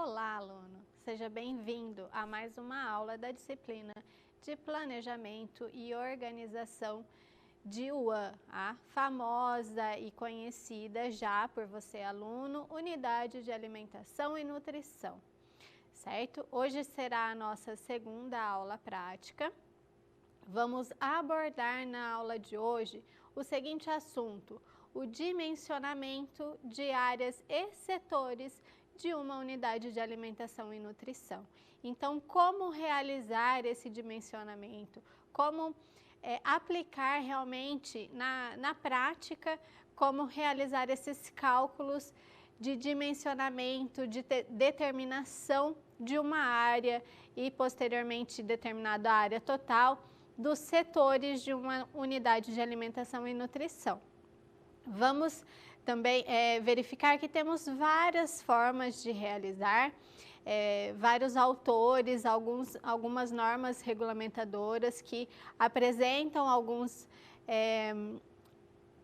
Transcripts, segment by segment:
Olá, aluno! Seja bem-vindo a mais uma aula da disciplina de Planejamento e Organização de UAN, a famosa e conhecida já por você, aluno, Unidade de Alimentação e Nutrição, certo? Hoje será a nossa segunda aula prática. Vamos abordar na aula de hoje o seguinte assunto: o dimensionamento de áreas e setores de uma unidade de alimentação e nutrição. Então, como realizar esse dimensionamento? Como aplicar realmente na prática, como realizar esses cálculos de dimensionamento, de determinação de uma área e posteriormente determinada a área total dos setores de uma unidade de alimentação e nutrição. Vamos também verificar que temos várias formas de realizar, vários autores, algumas normas regulamentadoras que apresentam alguns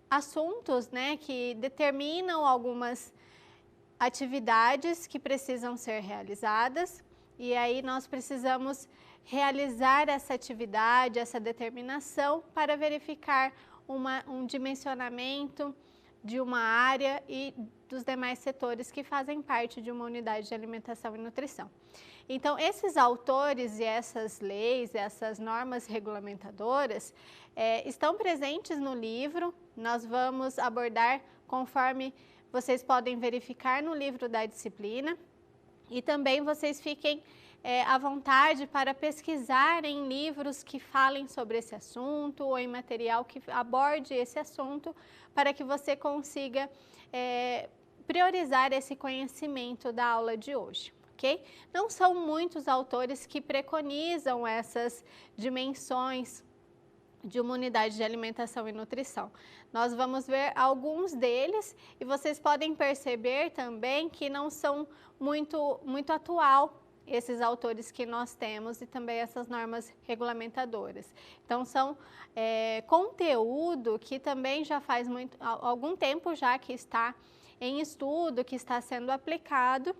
assuntos, né, que determinam algumas atividades que precisam ser realizadas, e aí nós precisamos realizar essa atividade, essa determinação para verificar um dimensionamento de uma área e dos demais setores que fazem parte de uma unidade de alimentação e nutrição. Então, esses autores e essas leis, essas normas regulamentadoras estão presentes no livro. Nós vamos abordar conforme vocês podem verificar no livro da disciplina, e também vocês fiquem à vontade para pesquisar em livros que falem sobre esse assunto ou em material que aborde esse assunto, para que você consiga priorizar esse conhecimento da aula de hoje, ok? Não são muitos autores que preconizam essas dimensões de uma unidade de alimentação e nutrição. Nós vamos ver alguns deles e vocês podem perceber também que não são muito atual esses autores que nós temos e também essas normas regulamentadoras. Então, são conteúdo que também já faz algum tempo já que está em estudo, que está sendo aplicado.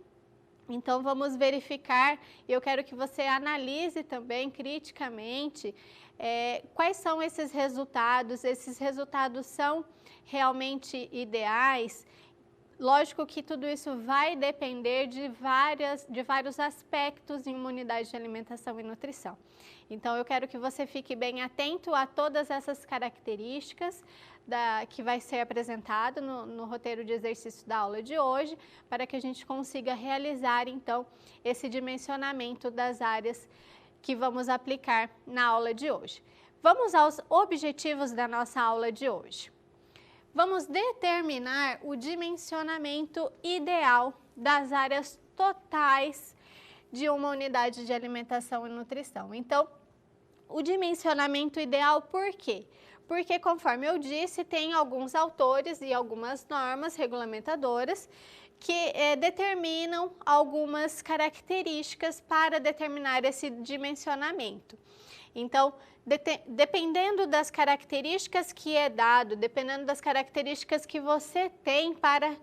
Então, vamos verificar, e eu quero que você analise também criticamente quais são esses resultados são realmente ideais. Lógico que tudo isso vai depender de vários aspectos em uma unidade de alimentação e nutrição. Então, eu quero que você fique bem atento a todas essas características que vai ser apresentado no roteiro de exercício da aula de hoje, para que a gente consiga realizar, então, esse dimensionamento das áreas que vamos aplicar na aula de hoje. Vamos aos objetivos da nossa aula de hoje. Vamos determinar o dimensionamento ideal das áreas totais de uma unidade de alimentação e nutrição. Então, o dimensionamento ideal por quê? Porque, conforme eu disse, tem alguns autores e algumas normas regulamentadoras que determinam algumas características para determinar esse dimensionamento. Então, dependendo das características que é dado, dependendo das características que você tem para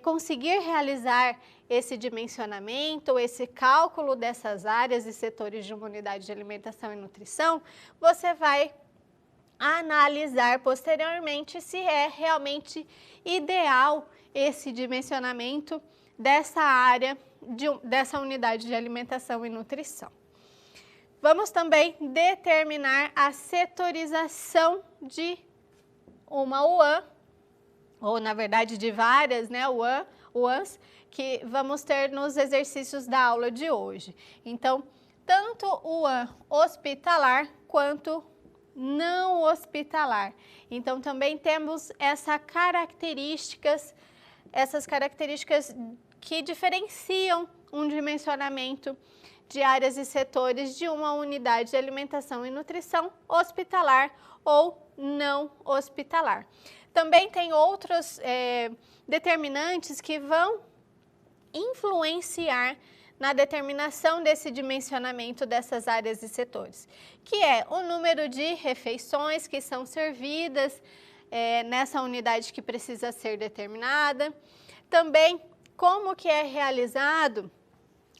conseguir realizar esse dimensionamento, esse cálculo dessas áreas e setores de uma unidade de alimentação e nutrição, você vai analisar posteriormente se é realmente ideal esse dimensionamento dessa área, dessa unidade de alimentação e nutrição. Vamos também determinar a setorização de uma UAN, ou na verdade de várias, né, UANs, que vamos ter nos exercícios da aula de hoje. Então, tanto UAN hospitalar quanto não hospitalar. Então, também temos essas características que diferenciam um dimensionamento de áreas e setores de uma unidade de alimentação e nutrição hospitalar ou não hospitalar. Também tem outros determinantes que vão influenciar na determinação desse dimensionamento dessas áreas e setores, que é o número de refeições que são servidas nessa unidade que precisa ser determinada, também como que é realizado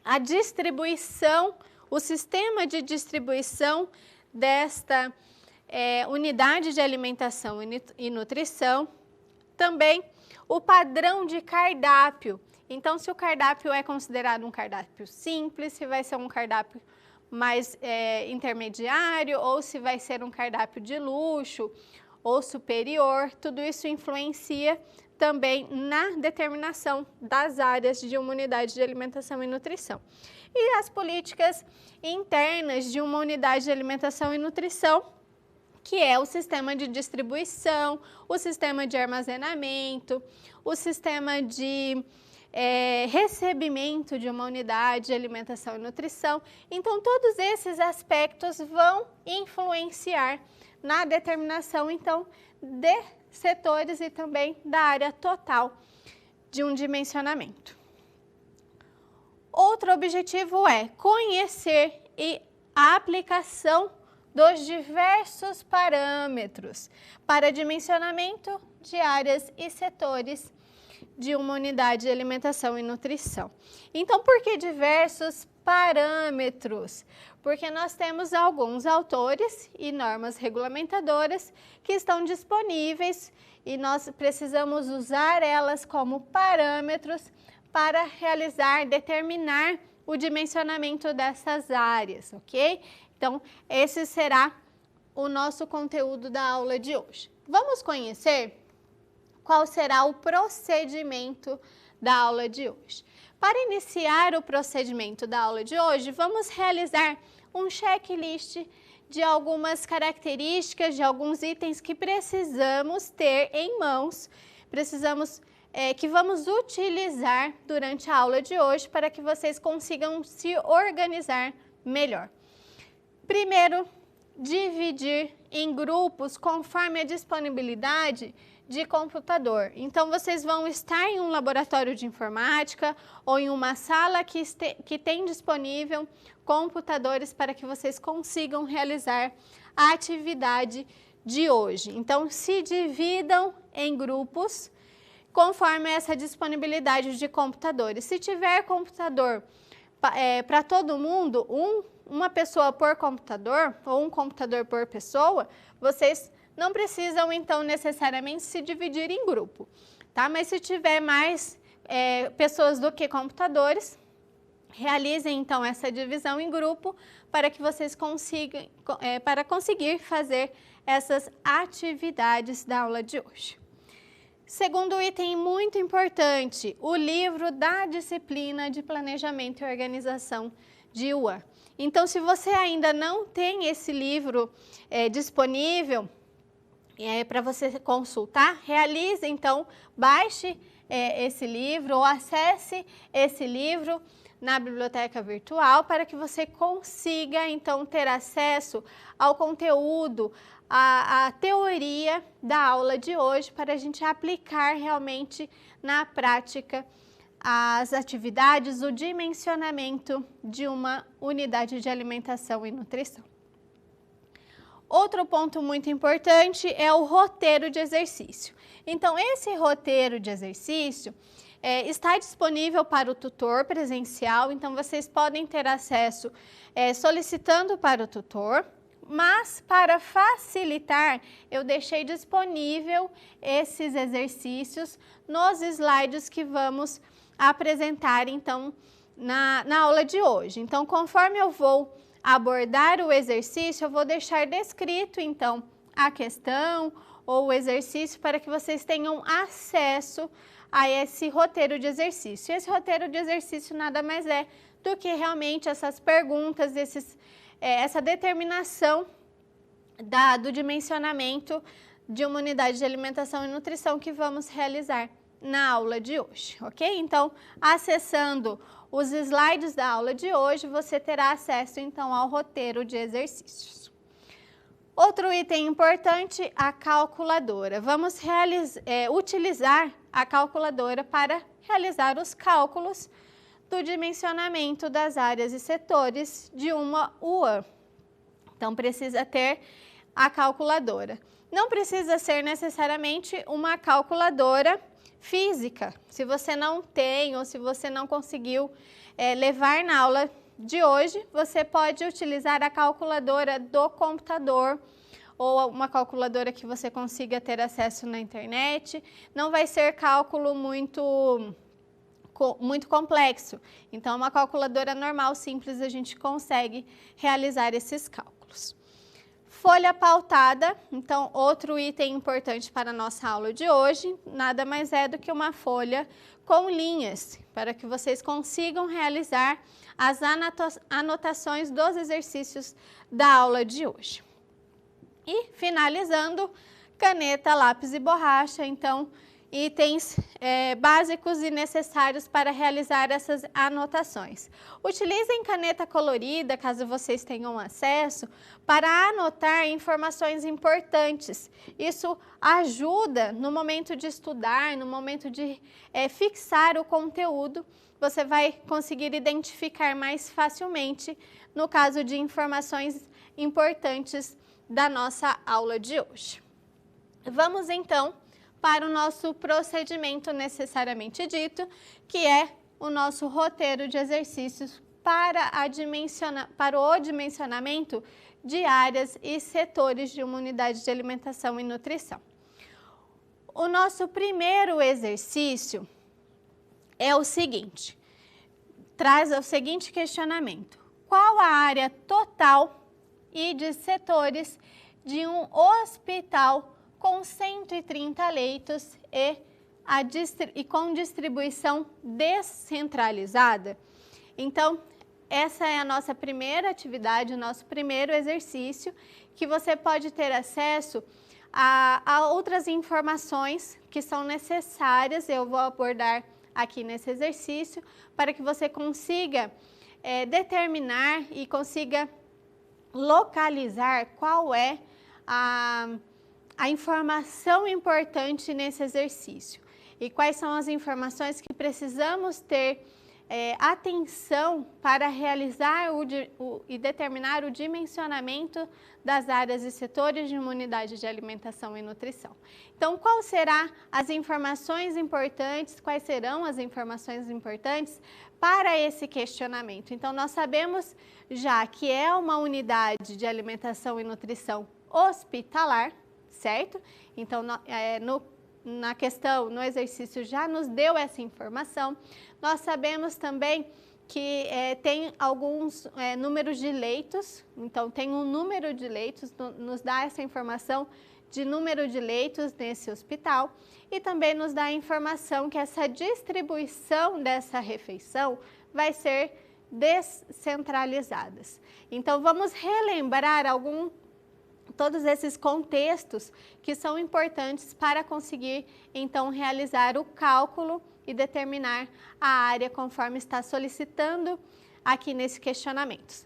a distribuição, o sistema de distribuição desta unidade de alimentação e nutrição, também o padrão de cardápio. Então, se o cardápio é considerado um cardápio simples, se vai ser um cardápio mais intermediário, ou se vai ser um cardápio de luxo ou superior, tudo isso influencia também na determinação das áreas de uma unidade de alimentação e nutrição. E as políticas internas de uma unidade de alimentação e nutrição, que é o sistema de distribuição, o sistema de armazenamento, o sistema de recebimento de uma unidade de alimentação e nutrição. Então, todos esses aspectos vão influenciar na determinação, então, de setores e também da área total de um dimensionamento. Outro objetivo é conhecer a aplicação dos diversos parâmetros para dimensionamento de áreas e setores de uma unidade de alimentação e nutrição. Então, por que diversos parâmetros? Porque nós temos alguns autores e normas regulamentadoras que estão disponíveis e nós precisamos usar elas como parâmetros para determinar o dimensionamento dessas áreas, ok? Então, esse será o nosso conteúdo da aula de hoje. Vamos conhecer qual será o procedimento da aula de hoje. Para iniciar o procedimento da aula de hoje, vamos realizar um checklist de algumas características, de alguns itens que precisamos ter em mãos, que vamos utilizar durante a aula de hoje para que vocês consigam se organizar melhor. Primeiro, dividir em grupos conforme a disponibilidade de computador. Então, vocês vão estar em um laboratório de informática ou em uma sala que tem disponível computadores para que vocês consigam realizar a atividade de hoje. Então, se dividam em grupos conforme essa disponibilidade de computadores. Se tiver computador para todo mundo, uma pessoa por computador ou um computador por pessoa, vocês não precisam, então, necessariamente se dividir em grupo, tá? Mas se tiver mais pessoas do que computadores, realizem, então, essa divisão em grupo para que vocês consigam, para conseguir fazer essas atividades da aula de hoje. Segundo item muito importante, o livro da disciplina de Planejamento e Organização de UAN. Então, se você ainda não tem esse livro disponível, para você consultar, realize, então, baixe esse livro ou acesse esse livro na biblioteca virtual para que você consiga, então, ter acesso ao conteúdo, à teoria da aula de hoje para a gente aplicar realmente na prática as atividades, o dimensionamento de uma unidade de alimentação e nutrição. Outro ponto muito importante é o roteiro de exercício. Então, esse roteiro de exercício está disponível para o tutor presencial, então vocês podem ter acesso solicitando para o tutor, mas para facilitar, eu deixei disponível esses exercícios nos slides que vamos apresentar, então, na aula de hoje. Então, conforme eu vou abordar o exercício, eu vou deixar descrito, então, a questão ou o exercício para que vocês tenham acesso a esse roteiro de exercício. Esse roteiro de exercício nada mais é do que realmente essas perguntas, essa determinação do dimensionamento de uma unidade de alimentação e nutrição que vamos realizar na aula de hoje, ok? Então, acessando os slides da aula de hoje, você terá acesso, então, ao roteiro de exercícios. Outro item importante, a calculadora. Vamos utilizar a calculadora para realizar os cálculos do dimensionamento das áreas e setores de uma UAN. Então, precisa ter a calculadora. Não precisa ser necessariamente uma calculadora física. Se você não tem ou se você não conseguiu levar na aula de hoje, você pode utilizar a calculadora do computador ou uma calculadora que você consiga ter acesso na internet. Não vai ser cálculo muito complexo. Então, uma calculadora normal, simples, a gente consegue realizar esses cálculos. Folha pautada, então, outro item importante para a nossa aula de hoje, nada mais é do que uma folha com linhas, para que vocês consigam realizar as anotações dos exercícios da aula de hoje. E, finalizando, caneta, lápis e borracha, então, itens básicos e necessários para realizar essas anotações. Utilizem caneta colorida, caso vocês tenham acesso, para anotar informações importantes. Isso ajuda no momento de estudar, no momento de fixar o conteúdo, você vai conseguir identificar mais facilmente no caso de informações importantes da nossa aula de hoje. Vamos então para o nosso procedimento necessariamente dito, que é o nosso roteiro de exercícios para o dimensionamento de áreas e setores de uma unidade de alimentação e nutrição. O nosso primeiro exercício é o seguinte, traz o seguinte questionamento: qual a área total e de setores de um hospital com 130 leitos e com distribuição descentralizada? Então, essa é a nossa primeira atividade, o nosso primeiro exercício, que você pode ter acesso a outras informações que são necessárias, eu vou abordar aqui nesse exercício, para que você consiga determinar e consiga localizar qual é a informação importante nesse exercício e quais são as informações que precisamos ter atenção para realizar e determinar o dimensionamento das áreas e setores de uma unidade de alimentação e nutrição. Então, quais serão as informações importantes para esse questionamento? Então, nós sabemos já que é uma unidade de alimentação e nutrição hospitalar, certo? Então, na questão, no exercício, já nos deu essa informação. Nós sabemos também que tem alguns números de leitos, então tem um número de leitos, nos dá essa informação de número de leitos nesse hospital e também nos dá a informação que essa distribuição dessa refeição vai ser descentralizada. Então, vamos relembrar todos esses contextos que são importantes para conseguir, então, realizar o cálculo e determinar a área conforme está solicitando aqui nesse questionamento.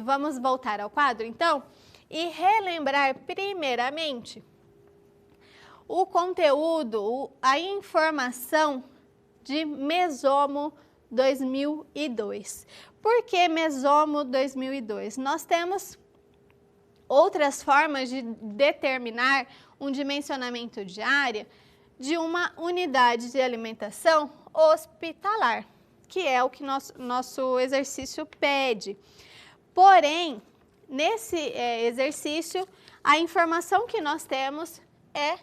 Vamos voltar ao quadro, então, e relembrar primeiramente o conteúdo, a informação de Mesomo 2002. Por que Mesomo 2002? Nós temos outras formas de determinar um dimensionamento de área de uma unidade de alimentação hospitalar, que é o que nosso exercício pede. Porém, nesse exercício, a informação que nós temos é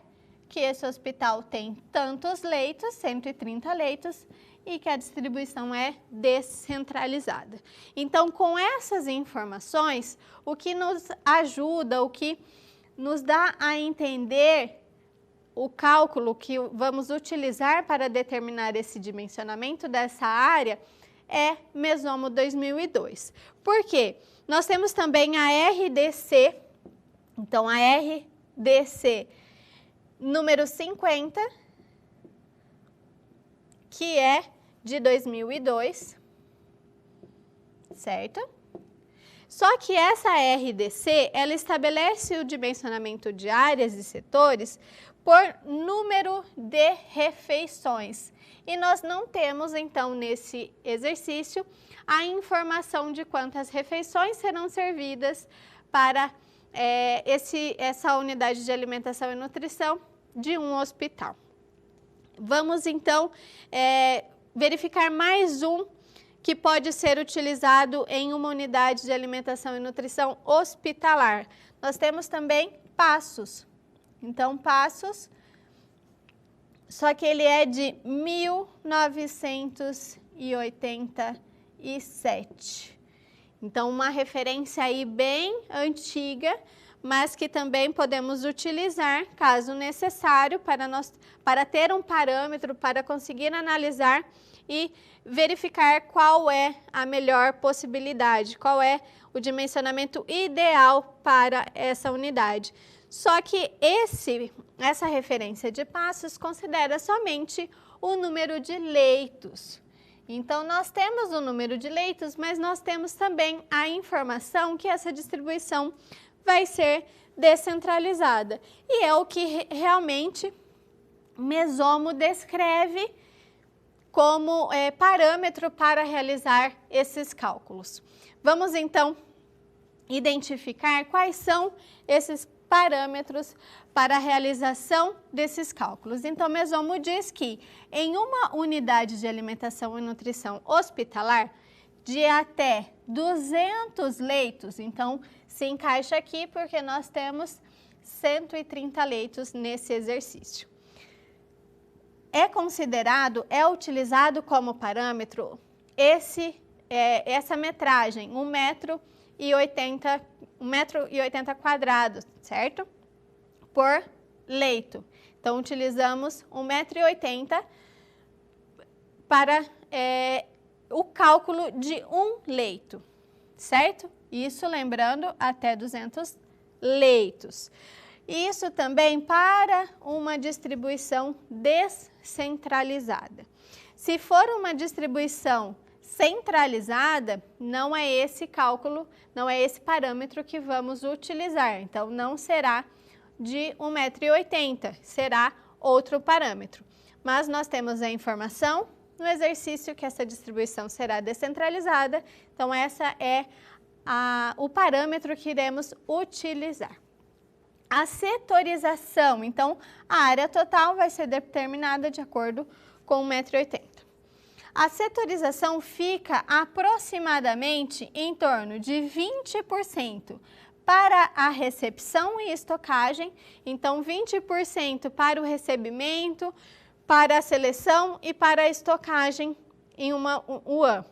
que esse hospital tem tantos leitos, 130 leitos, e que a distribuição é descentralizada. Então, com essas informações, o que nos ajuda, o que nos dá a entender o cálculo que vamos utilizar para determinar esse dimensionamento dessa área é Mesomo 2002. Por quê? Nós temos também a RDC, então a RDC número 50, que é de 2002, certo? Só que essa RDC, ela estabelece o dimensionamento de áreas e setores por número de refeições. E nós não temos, então, nesse exercício, a informação de quantas refeições serão servidas para essa unidade de alimentação e nutrição de um hospital. Vamos então verificar mais um que pode ser utilizado em uma unidade de alimentação e nutrição hospitalar. Nós temos também Passos. Então, Passos, só que ele é de 1987. Então, uma referência aí bem antiga, mas que também podemos utilizar, caso necessário, para ter um parâmetro, para conseguir analisar e verificar qual é a melhor possibilidade, qual é o dimensionamento ideal para essa unidade. Só que essa referência de Passos considera somente o número de leitos. Então, nós temos o número de leitos, mas nós temos também a informação que essa distribuição vai ser descentralizada. E é o que realmente Mesomo descreve como parâmetro para realizar esses cálculos. Vamos então identificar quais são esses parâmetros para a realização desses cálculos. Então, Mesomo diz que em uma unidade de alimentação e nutrição hospitalar, de até 200 leitos, então se encaixa aqui porque nós temos 130 leitos nesse exercício. É utilizado como parâmetro essa metragem, 1,80 m quadrados, certo? Por leito. Então, utilizamos 1,80 m para o cálculo de um leito, certo? Isso lembrando até 200 leitos. Isso também para uma distribuição descentralizada. Se for uma distribuição centralizada, não é esse cálculo, não é esse parâmetro que vamos utilizar. Então, não será de 1,80 m, será outro parâmetro. Mas nós temos a informação no exercício que essa distribuição será descentralizada. Então, essa é o parâmetro que iremos utilizar. A setorização, então, a área total vai ser determinada de acordo com 1,80 m. A setorização fica aproximadamente em torno de 20% para a recepção e estocagem, então 20% para o recebimento, para a seleção e para a estocagem em uma UAM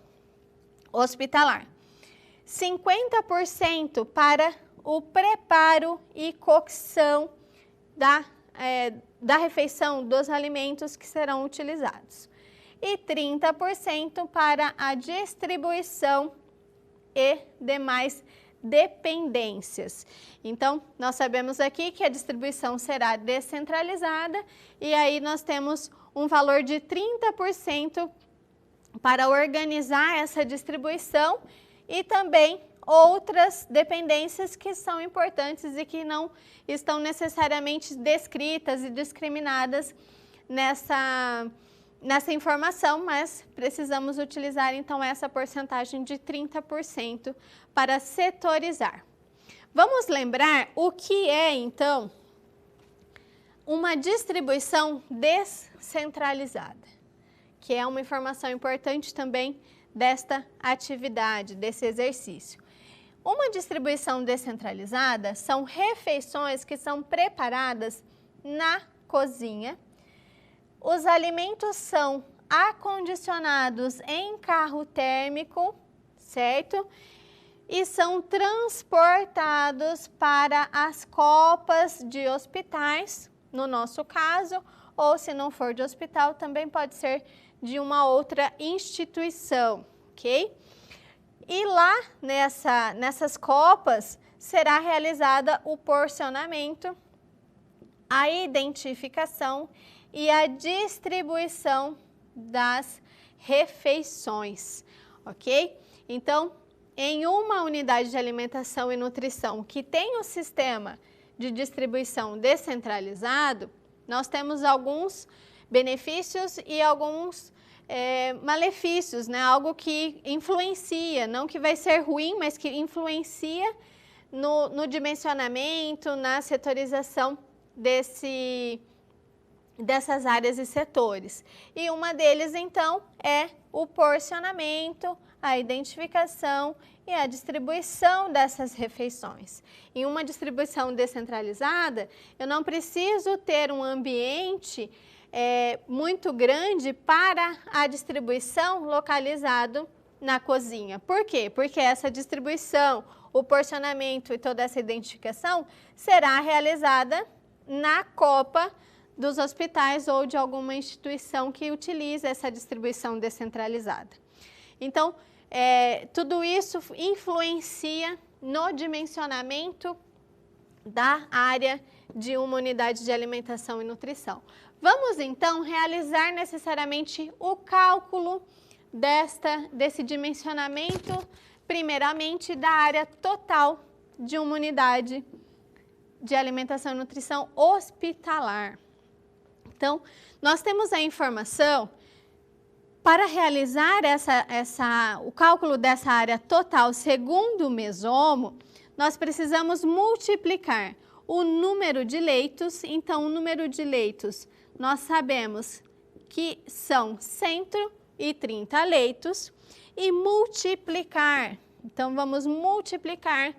hospitalar. 50% para o preparo e cocção da refeição dos alimentos que serão utilizados. E 30% para a distribuição e demais dependências. Então, nós sabemos aqui que a distribuição será descentralizada e aí nós temos um valor de 30% para organizar essa distribuição e também outras dependências que são importantes e que não estão necessariamente descritas e discriminadas nessa informação, mas precisamos utilizar então essa porcentagem de 30% para setorizar. Vamos lembrar o que é então uma distribuição descentralizada, que é uma informação importante também desta atividade, desse exercício. Uma distribuição descentralizada são refeições que são preparadas na cozinha. Os alimentos são acondicionados em carro térmico, certo? E são transportados para as copas de hospitais, no nosso caso, ou se não for de hospital, também pode ser de uma outra instituição, ok? E lá nessas copas será realizada o porcionamento, a identificação e a distribuição das refeições, ok? Então, em uma unidade de alimentação e nutrição que tem o sistema de distribuição descentralizado, nós temos alguns benefícios e alguns malefícios, né? Algo que influencia, não que vai ser ruim, mas que influencia no dimensionamento, na setorização dessas áreas e setores. E uma deles, então, é o porcionamento, a identificação e a distribuição dessas refeições. Em uma distribuição descentralizada, eu não preciso ter um ambiente muito grande para a distribuição localizado na cozinha. Por quê? Porque essa distribuição, o porcionamento e toda essa identificação será realizada na copa dos hospitais ou de alguma instituição que utiliza essa distribuição descentralizada. Então, tudo isso influencia no dimensionamento da área de uma unidade de alimentação e nutrição. Vamos, então, realizar necessariamente o cálculo desse dimensionamento, primeiramente, da área total de uma unidade de alimentação e nutrição hospitalar. Então, nós temos a informação para realizar o cálculo dessa área total segundo o mesomo, nós precisamos multiplicar o número de leitos. Então, o número de leitos, nós sabemos que são 130 leitos e multiplicar. Então, vamos multiplicar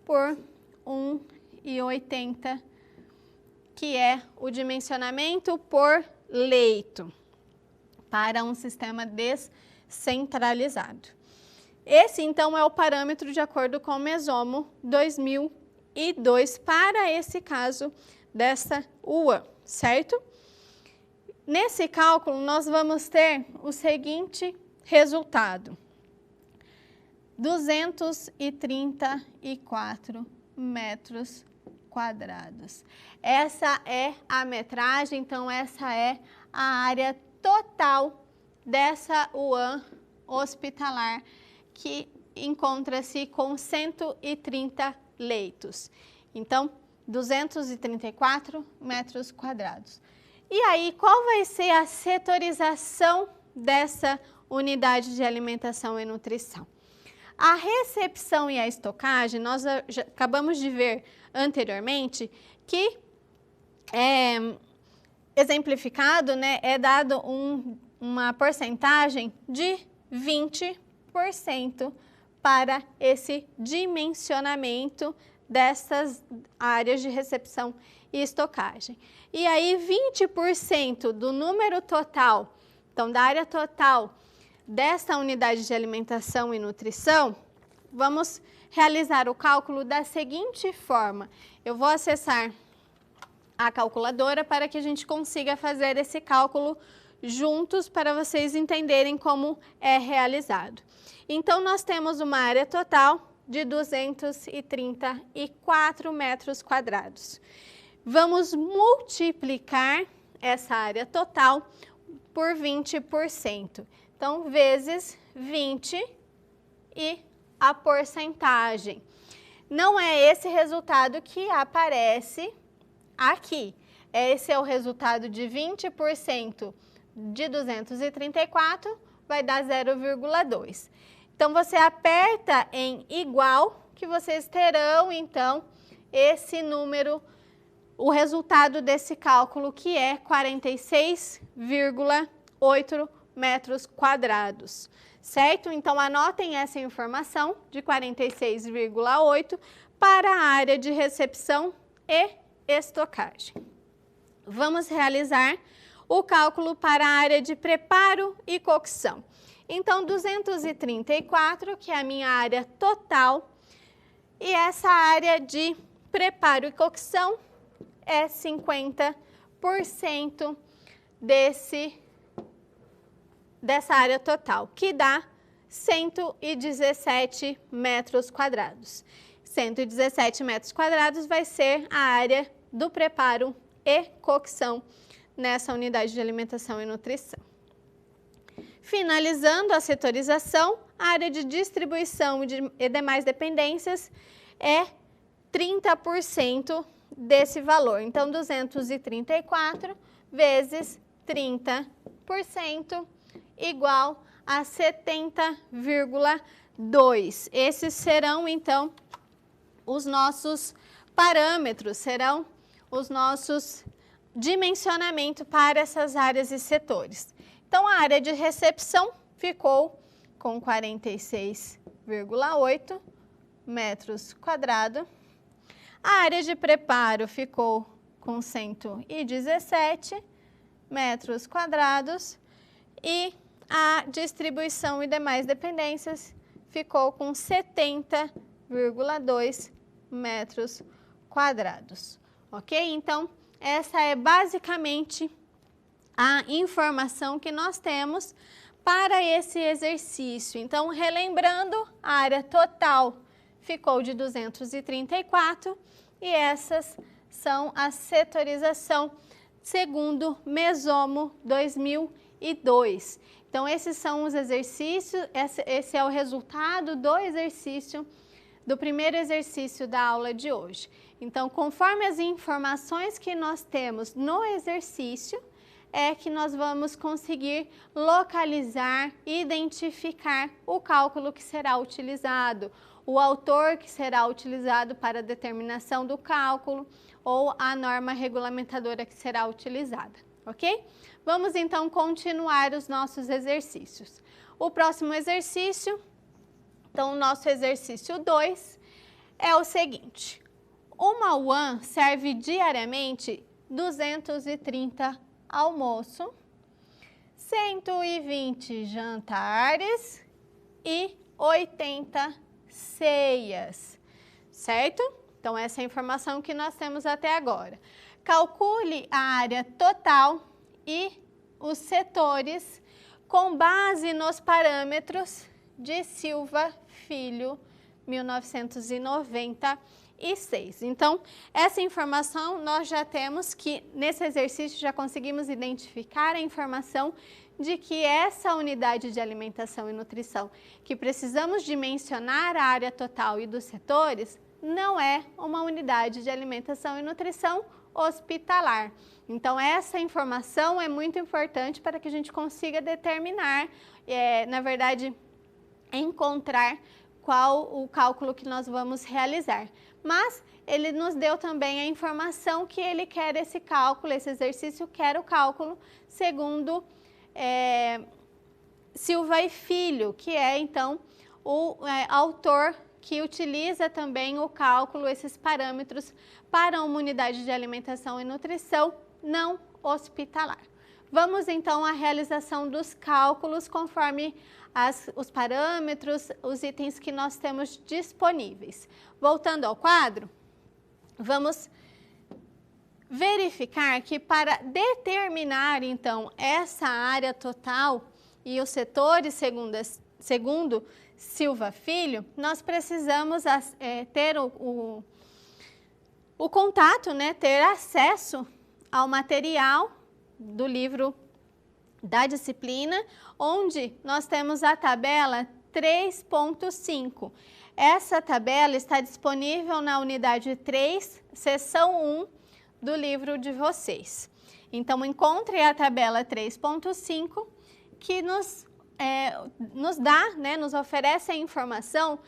por 1,80, que é o dimensionamento por leito para um sistema descentralizado. Esse, então, é o parâmetro de acordo com o Mesomo 2002 para esse caso dessa UAN, certo? Nesse cálculo, nós vamos ter o seguinte resultado: 234 metros quadrados. Essa é a metragem, então essa é a área total dessa UAN hospitalar, que encontra-se com 130 leitos. Então, 234 metros quadrados. E aí, qual vai ser a setorização dessa unidade de alimentação e nutrição? A recepção e a estocagem, nós já acabamos de ver anteriormente que exemplificado, né, é dado uma porcentagem de 20% para esse dimensionamento dessas áreas de recepção e estocagem. E aí 20% do número total, então da área total dessa unidade de alimentação e nutrição, vamos realizar o cálculo da seguinte forma. Eu vou acessar a calculadora para que a gente consiga fazer esse cálculo juntos para vocês entenderem como é realizado. Então, nós temos uma área total de 234 metros quadrados. Vamos multiplicar essa área total por 20%. Então, vezes 20 e a porcentagem. Não é esse resultado que aparece aqui. Esse é o resultado de 20% de 234, vai dar 0,2. Então, você aperta em igual, que vocês terão, então, esse número, o resultado desse cálculo, que é 46,8 metros quadrados, certo? Então, anotem essa informação de 46,8 para a área de recepção e estocagem. Vamos realizar o cálculo para a área de preparo e cocção. Então, 234, que é a minha área total, e essa área de preparo e cocção é 50% dessa área total, que dá 117 metros quadrados. 117 metros quadrados vai ser a área do preparo e cocção nessa unidade de alimentação e nutrição. Finalizando a setorização, a área de distribuição e demais dependências é 30% desse valor. Então, 234 vezes 30% igual a 70,2. Esses serão, então, os nossos parâmetros, serão os nossos dimensionamento para essas áreas e setores. Então, a área de recepção ficou com 46,8 metros quadrados. A área de preparo ficou com 117 metros quadrados e a distribuição e demais dependências ficou com 70,2 metros quadrados, ok? Então, essa é basicamente a informação que nós temos para esse exercício. Então, relembrando, a área total ficou de 234 e essas são a setorização segundo Mesomo 2002. Então, esses são os exercícios, esse é o resultado do exercício, do primeiro exercício da aula de hoje. Então, conforme as informações que nós temos no exercício, é que nós vamos conseguir localizar, identificar o cálculo que será utilizado, o autor que será utilizado para a determinação do cálculo ou a norma regulamentadora que será utilizada, ok? Vamos então continuar os nossos exercícios. O próximo exercício, então o nosso exercício 2 é o seguinte: uma UAN serve diariamente 230 almoço, 120 jantares e 80 ceias, certo? Então, essa é a informação que nós temos até agora. Calcule a área total e os setores com base nos parâmetros de Silva Filho, 1996. Então, essa informação nós já temos que, nesse exercício, já conseguimos identificar a informação de que essa unidade de alimentação e nutrição, que precisamos dimensionar a área total e dos setores, não é uma unidade de alimentação e nutrição hospitalar. Então, essa informação é muito importante para que a gente consiga determinar, na verdade, encontrar qual o cálculo que nós vamos realizar. Mas ele nos deu também a informação que ele quer esse cálculo, esse exercício quer o cálculo segundo Silva e Filho, que é então o autor que utiliza também o cálculo, esses parâmetros para uma unidade de alimentação e nutrição não hospitalar. Vamos então à realização dos cálculos conforme os parâmetros, os itens que nós temos disponíveis. Voltando ao quadro, vamos verificar que para determinar então essa área total e os setores segundo Silva Filho, nós precisamos ter o contato, né, ter acesso ao material do livro da disciplina, onde nós temos a tabela 3.5. Essa tabela está disponível na unidade 3, seção 1 do livro de vocês. Então, encontre a tabela 3.5 que nos dá, né, nos oferece a informação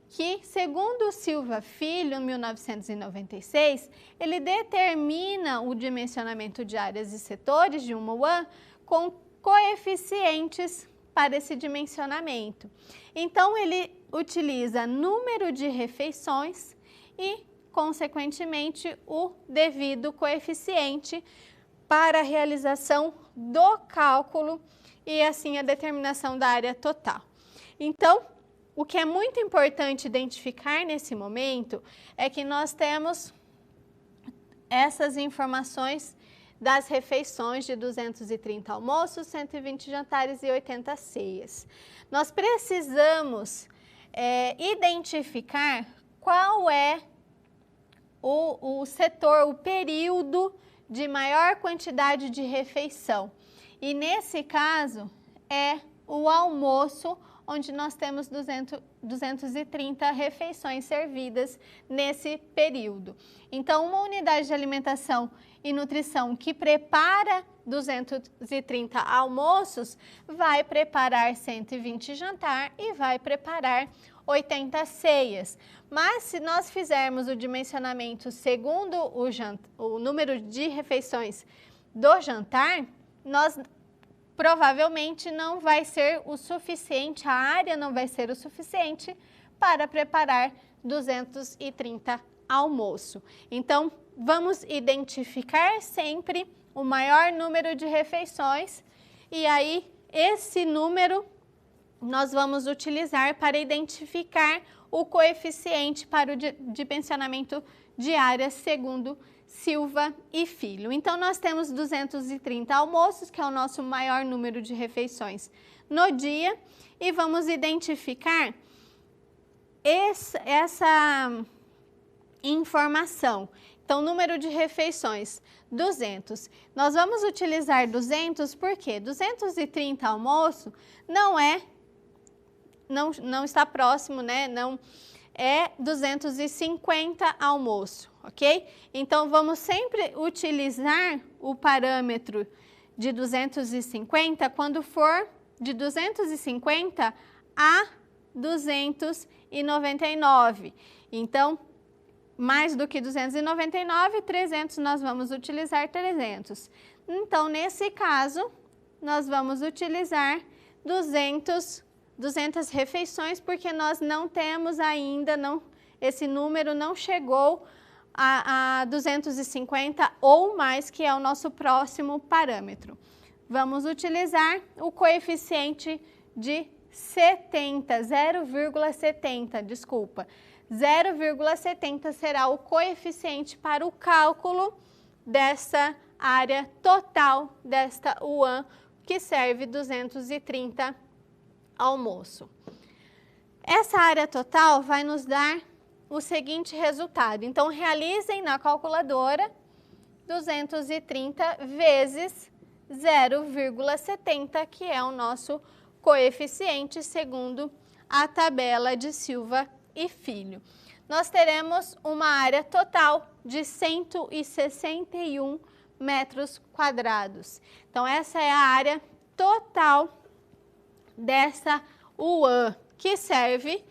que, segundo Silva Filho, 1996, ele determina o dimensionamento de áreas e setores de uma UAN com coeficientes para esse dimensionamento. Então, ele utiliza número de refeições e, consequentemente, o devido coeficiente para a realização do cálculo e, assim, a determinação da área total. Então, o que é muito importante identificar nesse momento é que nós temos essas informações das refeições de 230 almoços, 120 jantares e 80 ceias. Nós precisamos identificar qual é o setor, o período de maior quantidade de refeição. E nesse caso é o almoço, onde nós temos 230 refeições servidas nesse período. Então, uma unidade de alimentação e nutrição que prepara 230 almoços vai preparar 120 jantar e vai preparar 80 ceias. Mas se nós fizermos o dimensionamento segundo o número de refeições do jantar, nós provavelmente não vai ser o suficiente, a área não vai ser o suficiente para preparar 230 almoço. Então, vamos identificar sempre o maior número de refeições e aí esse número nós vamos utilizar para identificar o coeficiente para o dimensionamento de áreas segundo Silva e Filho. Então, nós temos 230 almoços, que é o nosso maior número de refeições no dia, e vamos identificar essa informação. Então, número de refeições, 200. Nós vamos utilizar 200 porque 230 almoço não está próximo, né? Não é 250 almoço, ok? Então, vamos sempre utilizar o parâmetro de 250 quando for de 250 a 299. Então, mais do que 299, 300 nós vamos utilizar 300. Então, nesse caso, nós vamos utilizar 200 refeições, porque nós não temos ainda, esse número não chegou a 250 ou mais, que é o nosso próximo parâmetro. Vamos utilizar o coeficiente de 70, 0,70, desculpa. 0,70 será o coeficiente para o cálculo dessa área total desta UAM, que serve 230 almoço. Essa área total vai nos dar o seguinte resultado. Então, realizem na calculadora 230 vezes 0,70, que é o nosso coeficiente segundo a tabela de Silva e Filho. Nós teremos uma área total de 161 metros quadrados. Então, essa é a área total dessa UAM, que serve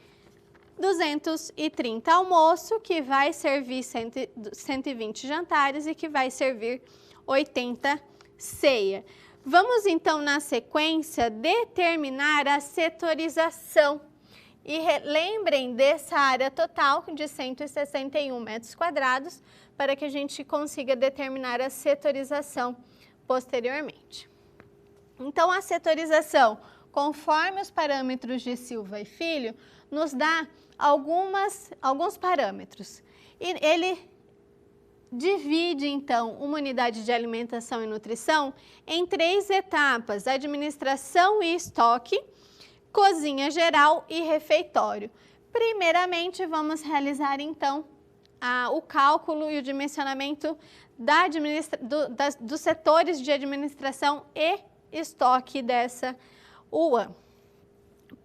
230 almoço, que vai servir 120 jantares e que vai servir 80 ceia. Vamos então, na sequência, determinar a setorização. E lembrem dessa área total de 161 metros quadrados para que a gente consiga determinar a setorização posteriormente. Então, a setorização, conforme os parâmetros de Silva e Filho, nos dá alguns parâmetros. E ele divide, então, uma unidade de alimentação e nutrição em 3 etapas: administração e estoque, cozinha geral e refeitório. Primeiramente, vamos realizar, então, o cálculo e o dimensionamento dos setores de administração e estoque dessa UAM.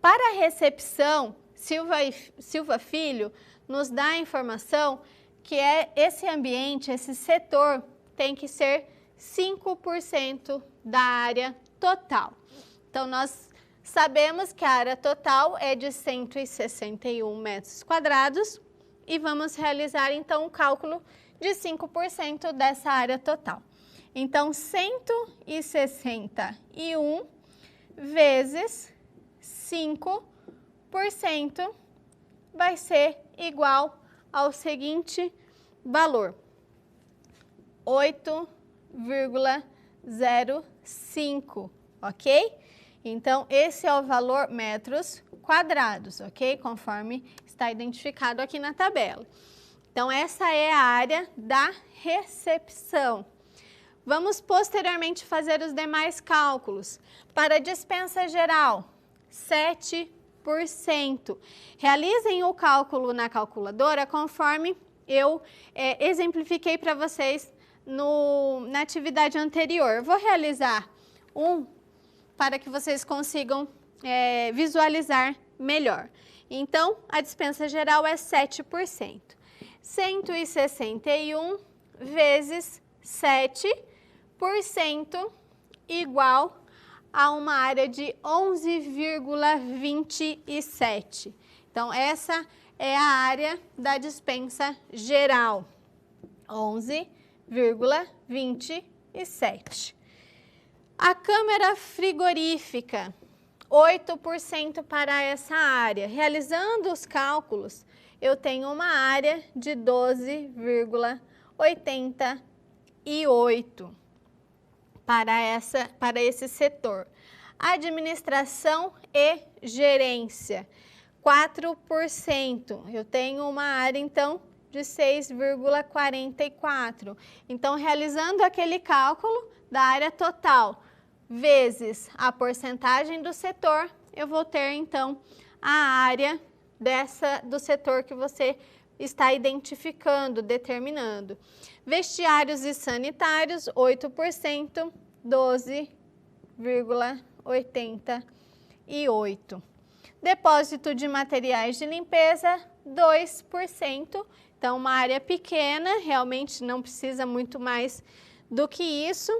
Para a recepção, Silva Filho nos dá a informação que esse ambiente, esse setor, tem que ser 5% da área total. Então, nós sabemos que a área total é de 161 metros quadrados e vamos realizar, então, o cálculo de 5% dessa área total. Então, 161 vezes 5% vai ser igual ao seguinte valor: 8,05, ok? Então, esse é o valor metros quadrados, ok? Conforme está identificado aqui na tabela. Então, essa é a área da recepção. Vamos posteriormente fazer os demais cálculos. Para a despensa geral, 7%. Realizem o cálculo na calculadora conforme eu exemplifiquei para vocês na atividade anterior. Vou realizar para que vocês consigam visualizar melhor. Então, a despensa geral é 7%. 161 vezes 7% igual a uma área de 11,27. Então, essa é a área da despensa geral, 11,27. A câmara frigorífica, 8% para essa área. Realizando os cálculos, eu tenho uma área de 12,88 para esse setor. Administração e gerência, 4%. Eu tenho uma área, então, de 6,44. Então, realizando aquele cálculo da área total vezes a porcentagem do setor, eu vou ter, então, a área do setor que você está identificando, determinando. Vestiários e sanitários, 8%, 12,88. Depósito de materiais de limpeza, 2%. Então, uma área pequena, realmente não precisa muito mais do que isso.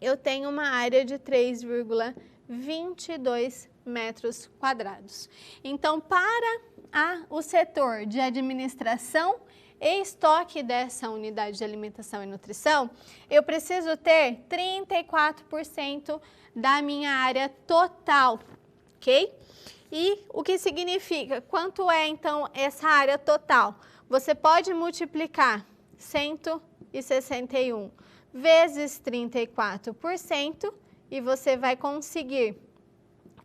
Eu tenho uma área de 3,22 metros quadrados. Então, para o setor de administração e estoque dessa unidade de alimentação e nutrição, eu preciso ter 34% da minha área total, ok? E o que significa? Quanto é, então, essa área total? Você pode multiplicar 161 vezes 34% e você vai conseguir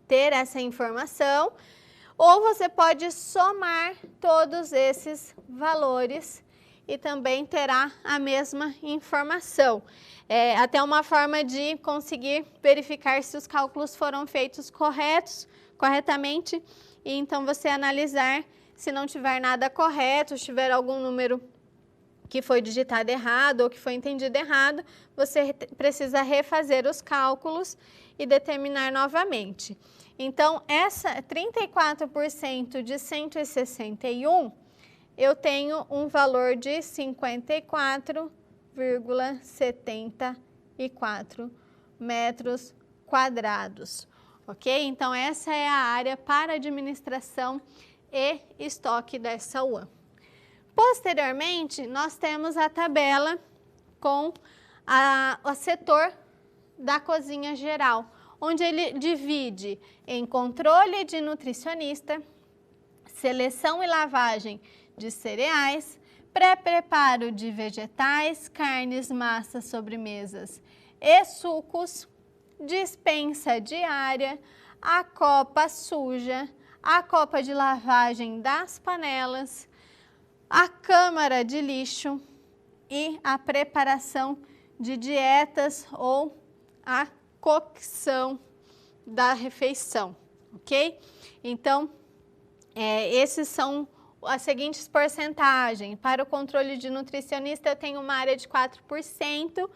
ter essa informação, ou você pode somar todos esses valores e também terá a mesma informação. É até uma forma de conseguir verificar se os cálculos foram feitos corretamente, e então você analisar se não tiver nada correto, se tiver algum número que foi digitado errado ou que foi entendido errado, você precisa refazer os cálculos e determinar novamente. Então, essa 34% de 161, eu tenho um valor de 54,74 metros quadrados, ok? Então, essa é a área para administração e estoque dessa UAM. Posteriormente, nós temos a tabela com o setor da cozinha geral, onde ele divide em controle de nutricionista, seleção e lavagem de cereais, pré-preparo de vegetais, carnes, massas, sobremesas e sucos, dispensa diária, a copa suja, a copa de lavagem das panelas, a câmara de lixo e a preparação de dietas ou a cocção da refeição, ok? Então, esses são as seguintes porcentagens. Para o controle de nutricionista, eu tenho uma área de 4%,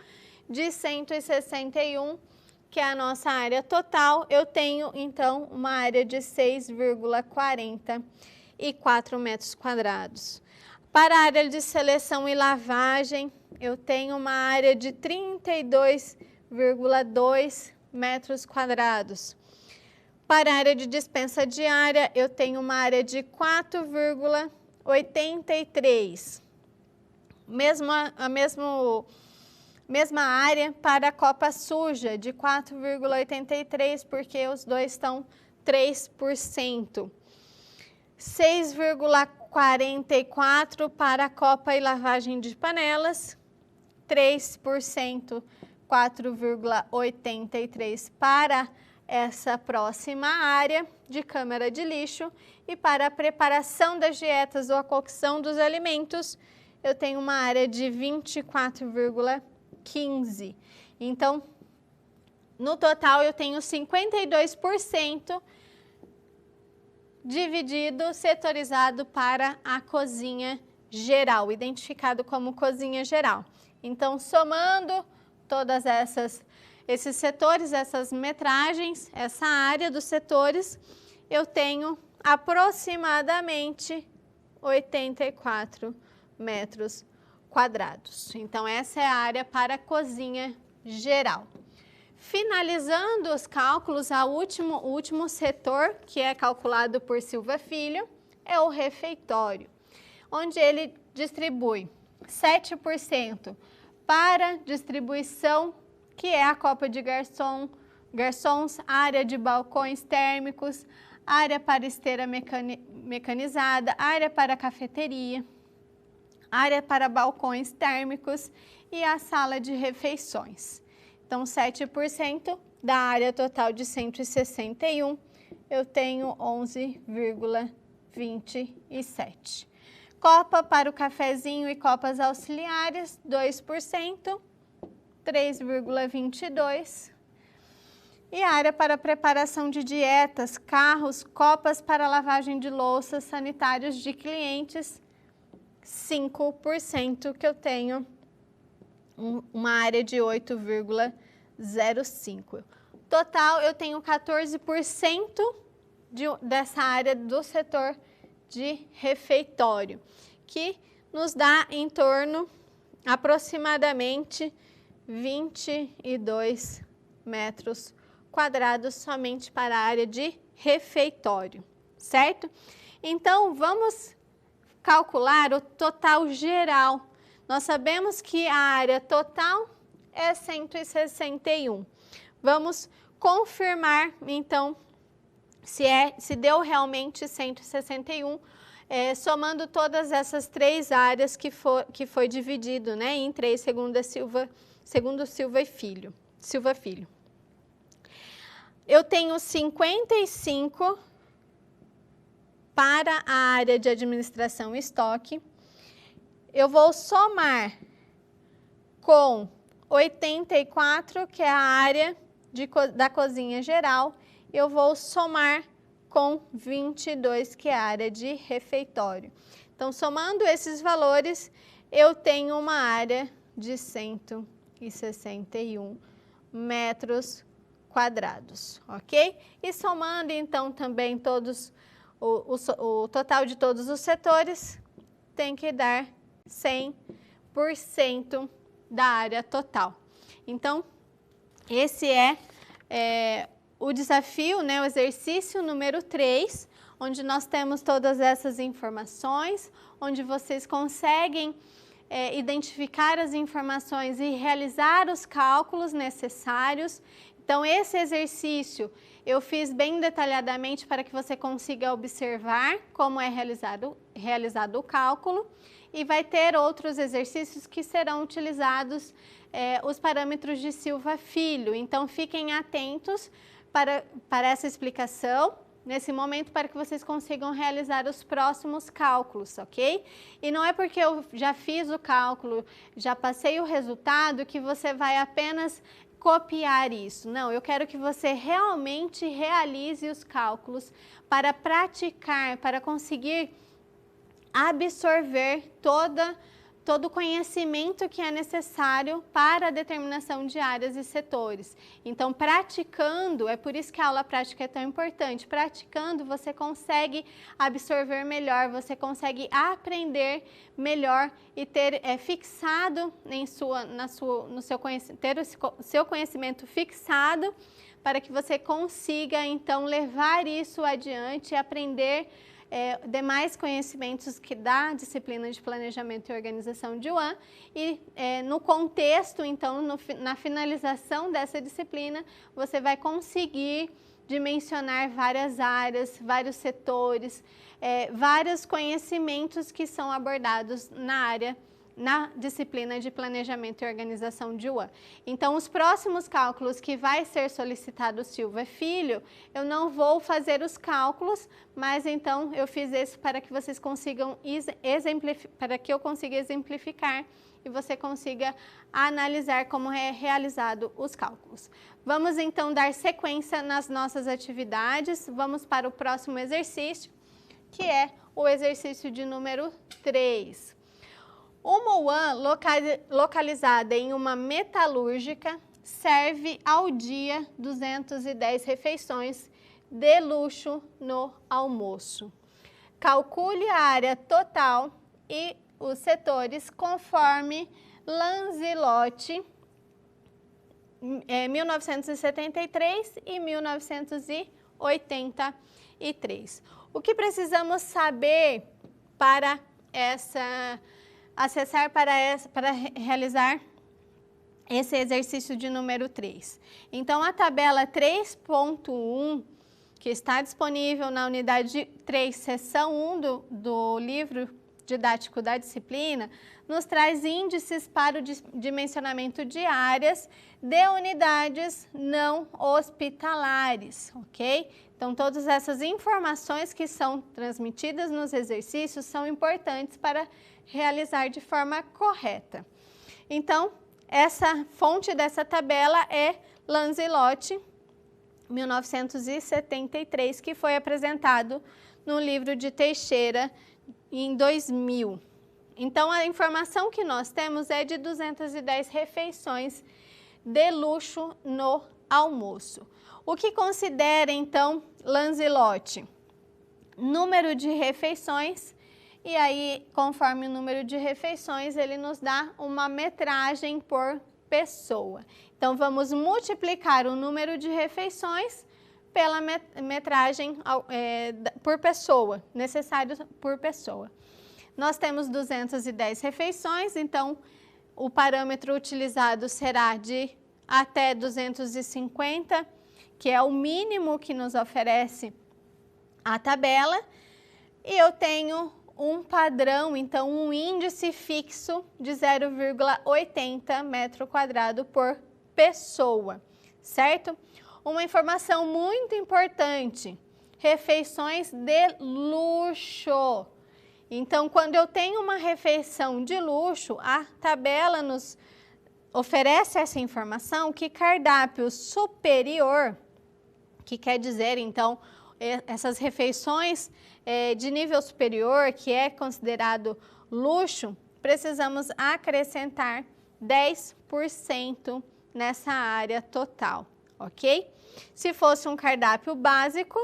de 161, que é a nossa área total, eu tenho, então, uma área de 6,44 metros quadrados. Para a área de seleção e lavagem, eu tenho uma área de 32,2 metros quadrados. Para a área de dispensa diária, eu tenho uma área de 4,83. Mesma área para a copa suja, de 4,83, porque os dois estão 3%. 6,44 para a copa e lavagem de panelas, 3%, 4,83 para essa próxima área de câmara de lixo, e para a preparação das dietas ou a cocção dos alimentos, eu tenho uma área de 24,15. Então, no total, eu tenho 52% dividido, setorizado para a cozinha geral, identificado como cozinha geral. Então, somando todas esses setores, essas metragens, essa área dos setores, eu tenho aproximadamente 84 metros quadrados. Então, essa é a área para a cozinha geral. Finalizando os cálculos, o último setor que é calculado por Silva Filho é o refeitório, onde ele distribui 7% para distribuição, que é a copa de garçons, área de balcões térmicos, área para esteira mecanizada, área para cafeteria, área para balcões térmicos e a sala de refeições. Então, 7% da área total de 161, eu tenho 11,27. Copa para o cafezinho e copas auxiliares, 2%, 3,22. E área para preparação de dietas, carros, copas para lavagem de louças, sanitários de clientes, 5%, que eu tenho uma área de 8,05. Total, eu tenho 14% dessa área do setor de refeitório, que nos dá em torno, aproximadamente, 22 metros quadrados somente para a área de refeitório, certo? Então, vamos calcular o total geral. Nós sabemos que a área total é 161. Vamos confirmar, então, se deu realmente 161, somando todas essas três áreas que foi dividido, né, em 3, segundo Silva Filho. Eu tenho 55 para a área de administração e estoque. Eu vou somar com 84, que é a área da cozinha geral. Eu vou somar com 22, que é a área de refeitório. Então, somando esses valores, eu tenho uma área de 161 metros quadrados, ok? E somando, então, também o total de todos os setores, tem que dar 100% da área total. Então, esse é o desafio, né, o exercício número 3, onde nós temos todas essas informações, onde vocês conseguem identificar as informações e realizar os cálculos necessários. Então, esse exercício eu fiz bem detalhadamente para que você consiga observar como é realizado o cálculo, e vai ter outros exercícios que serão utilizados os parâmetros de Silva Filho. Então, fiquem atentos para essa explicação nesse momento, para que vocês consigam realizar os próximos cálculos, ok? E não é porque eu já fiz o cálculo, já passei o resultado, que você vai apenas copiar isso. Não, eu quero que você realmente realize os cálculos para praticar, para conseguir absorver todo o conhecimento que é necessário para a determinação de áreas e setores. Então, praticando, é por isso que a aula prática é tão importante, praticando você consegue absorver melhor, você consegue aprender melhor e ter fixado ter o seu conhecimento fixado, para que você consiga, então, levar isso adiante e aprender demais conhecimentos da disciplina de Planejamento e Organização de UAM, e no contexto, então, na finalização dessa disciplina, você vai conseguir dimensionar várias áreas, vários setores, vários conhecimentos que são abordados na disciplina de Planejamento e Organização de UAM. Então, os próximos cálculos que vai ser solicitado Silva Filho, eu não vou fazer os cálculos, mas então eu fiz isso para que vocês consigam para que eu consiga exemplificar e você consiga analisar como é realizado os cálculos. Vamos então dar sequência nas nossas atividades. Vamos para o próximo exercício, que é o exercício de número 3. Uma UAM localizada em uma metalúrgica serve ao dia 210 refeições de luxo no almoço. Calcule a área total e os setores conforme Lanzelotti 1973 e 1983. O que precisamos saber para para realizar esse exercício de número 3? Então, a tabela 3.1, que está disponível na unidade 3, seção 1 do livro didático da disciplina, nos traz índices para o dimensionamento de áreas de unidades não hospitalares, ok? Então, todas essas informações que são transmitidas nos exercícios são importantes para realizar de forma correta. Então, essa fonte dessa tabela é Lanzelotti, 1973, que foi apresentado no livro de Teixeira em 2000. Então, a informação que nós temos é de 210 refeições de luxo no almoço. O que considera, então, Lanzelotti? Número de refeições, e aí, conforme o número de refeições, ele nos dá uma metragem por pessoa. Então, vamos multiplicar o número de refeições pela metragem por pessoa, necessário por pessoa. Nós temos 210 refeições, então o parâmetro utilizado será de até 250, que é o mínimo que nos oferece a tabela, e eu tenho um padrão, então um índice fixo de 0,80 metro quadrado por pessoa, certo? Uma informação muito importante, refeições de luxo. Então, quando eu tenho uma refeição de luxo, a tabela nos oferece essa informação que cardápio superior, que quer dizer, então, essas refeições de nível superior, que é considerado luxo, precisamos acrescentar 10% nessa área total, ok? Se fosse um cardápio básico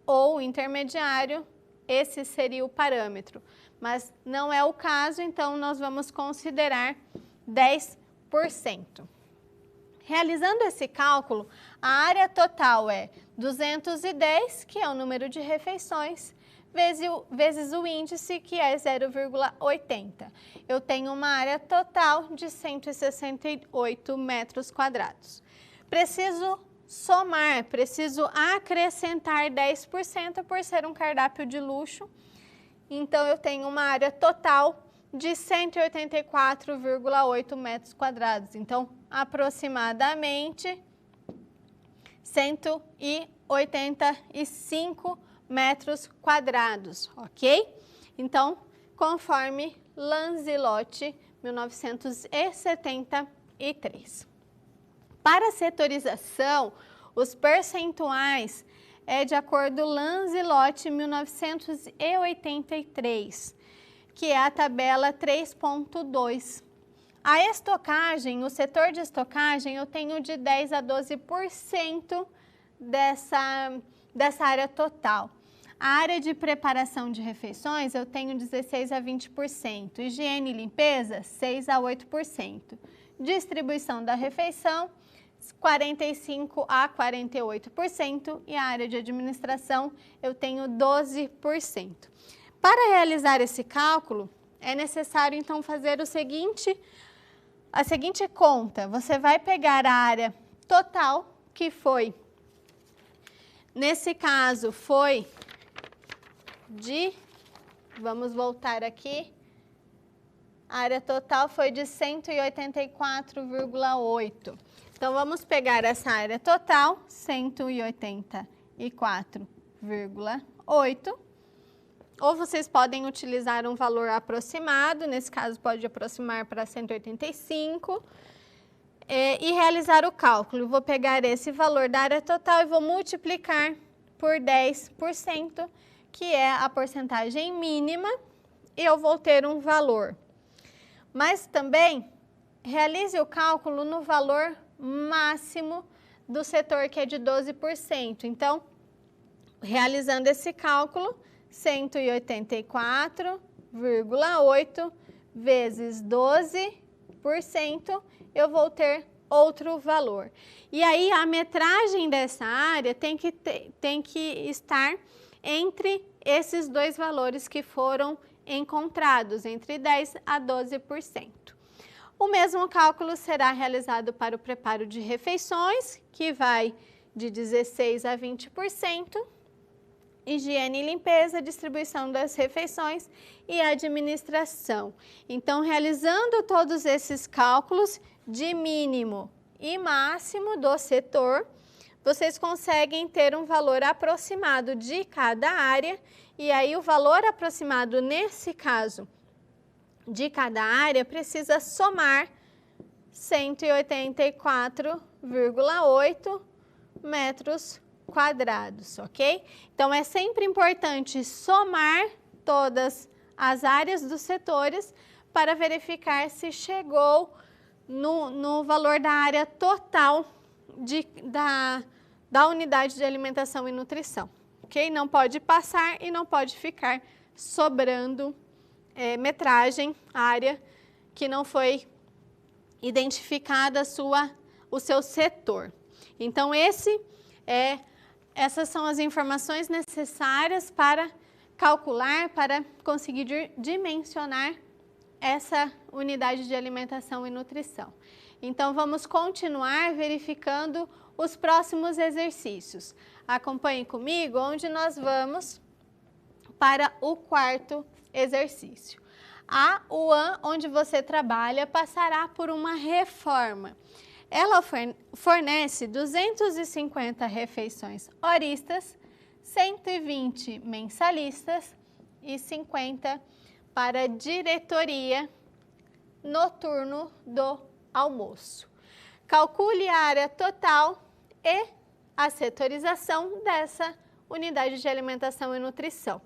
ou intermediário, esse seria o parâmetro, mas não é o caso, então nós vamos considerar 10%. Realizando esse cálculo, a área total é 210, que é o número de refeições, vezes o índice, que é 0,80. Eu tenho uma área total de 168 metros quadrados. Preciso somar, preciso acrescentar 10% por ser um cardápio de luxo. Então, eu tenho uma área total de 184,8 metros quadrados. Então, aproximadamente 185 metros quadrados, ok? Então, conforme Lanzelotti, 1973. Para a setorização, os percentuais é de acordo com Lanzelotti, 1983, que é a tabela 3.2. A estocagem, o setor de estocagem, eu tenho de 10 a 12% dessa área total. A área de preparação de refeições, eu tenho 16 a 20%. Higiene e limpeza, 6 a 8%. Distribuição da refeição, 45 a 48%. E a área de administração, eu tenho 12%. Para realizar esse cálculo, é necessário, então, fazer a seguinte conta. Você vai pegar a área total, que foi, nesse caso, foi vamos voltar aqui, a área total foi de 184,8. Então, vamos pegar essa área total, 184,8. Ou vocês podem utilizar um valor aproximado, nesse caso pode aproximar para 185, e realizar o cálculo. Vou pegar esse valor da área total e vou multiplicar por 10%, que é a porcentagem mínima, e eu vou ter um valor. Mas também realize o cálculo no valor máximo do setor, que é de 12%. Então, realizando esse cálculo, 184,8 vezes 12%, eu vou ter outro valor. E aí a metragem dessa área tem que estar entre esses dois valores que foram encontrados, entre 10% a 12%. O mesmo cálculo será realizado para o preparo de refeições, que vai de 16% a 20%, higiene e limpeza, distribuição das refeições e administração. Então, realizando todos esses cálculos de mínimo e máximo do setor, vocês conseguem ter um valor aproximado de cada área, e aí o valor aproximado nesse caso de cada área precisa somar 184,8 metros quadrados, ok? Então, é sempre importante somar todas as áreas dos setores para verificar se chegou no valor da área total da unidade de alimentação e nutrição, ok? Não pode passar e não pode ficar sobrando metragem, área que não foi identificada o seu setor. Então, essas são as informações necessárias para calcular, para conseguir dimensionar essa unidade de alimentação e nutrição. Então, vamos continuar verificando os próximos exercícios. Acompanhe comigo, onde nós vamos para o quarto exercício. A UAN, onde você trabalha, passará por uma reforma. Ela fornece 250 refeições horistas, 120 mensalistas e 50 para diretoria no turno do almoço. Calcule a área total e a setorização dessa unidade de alimentação e nutrição,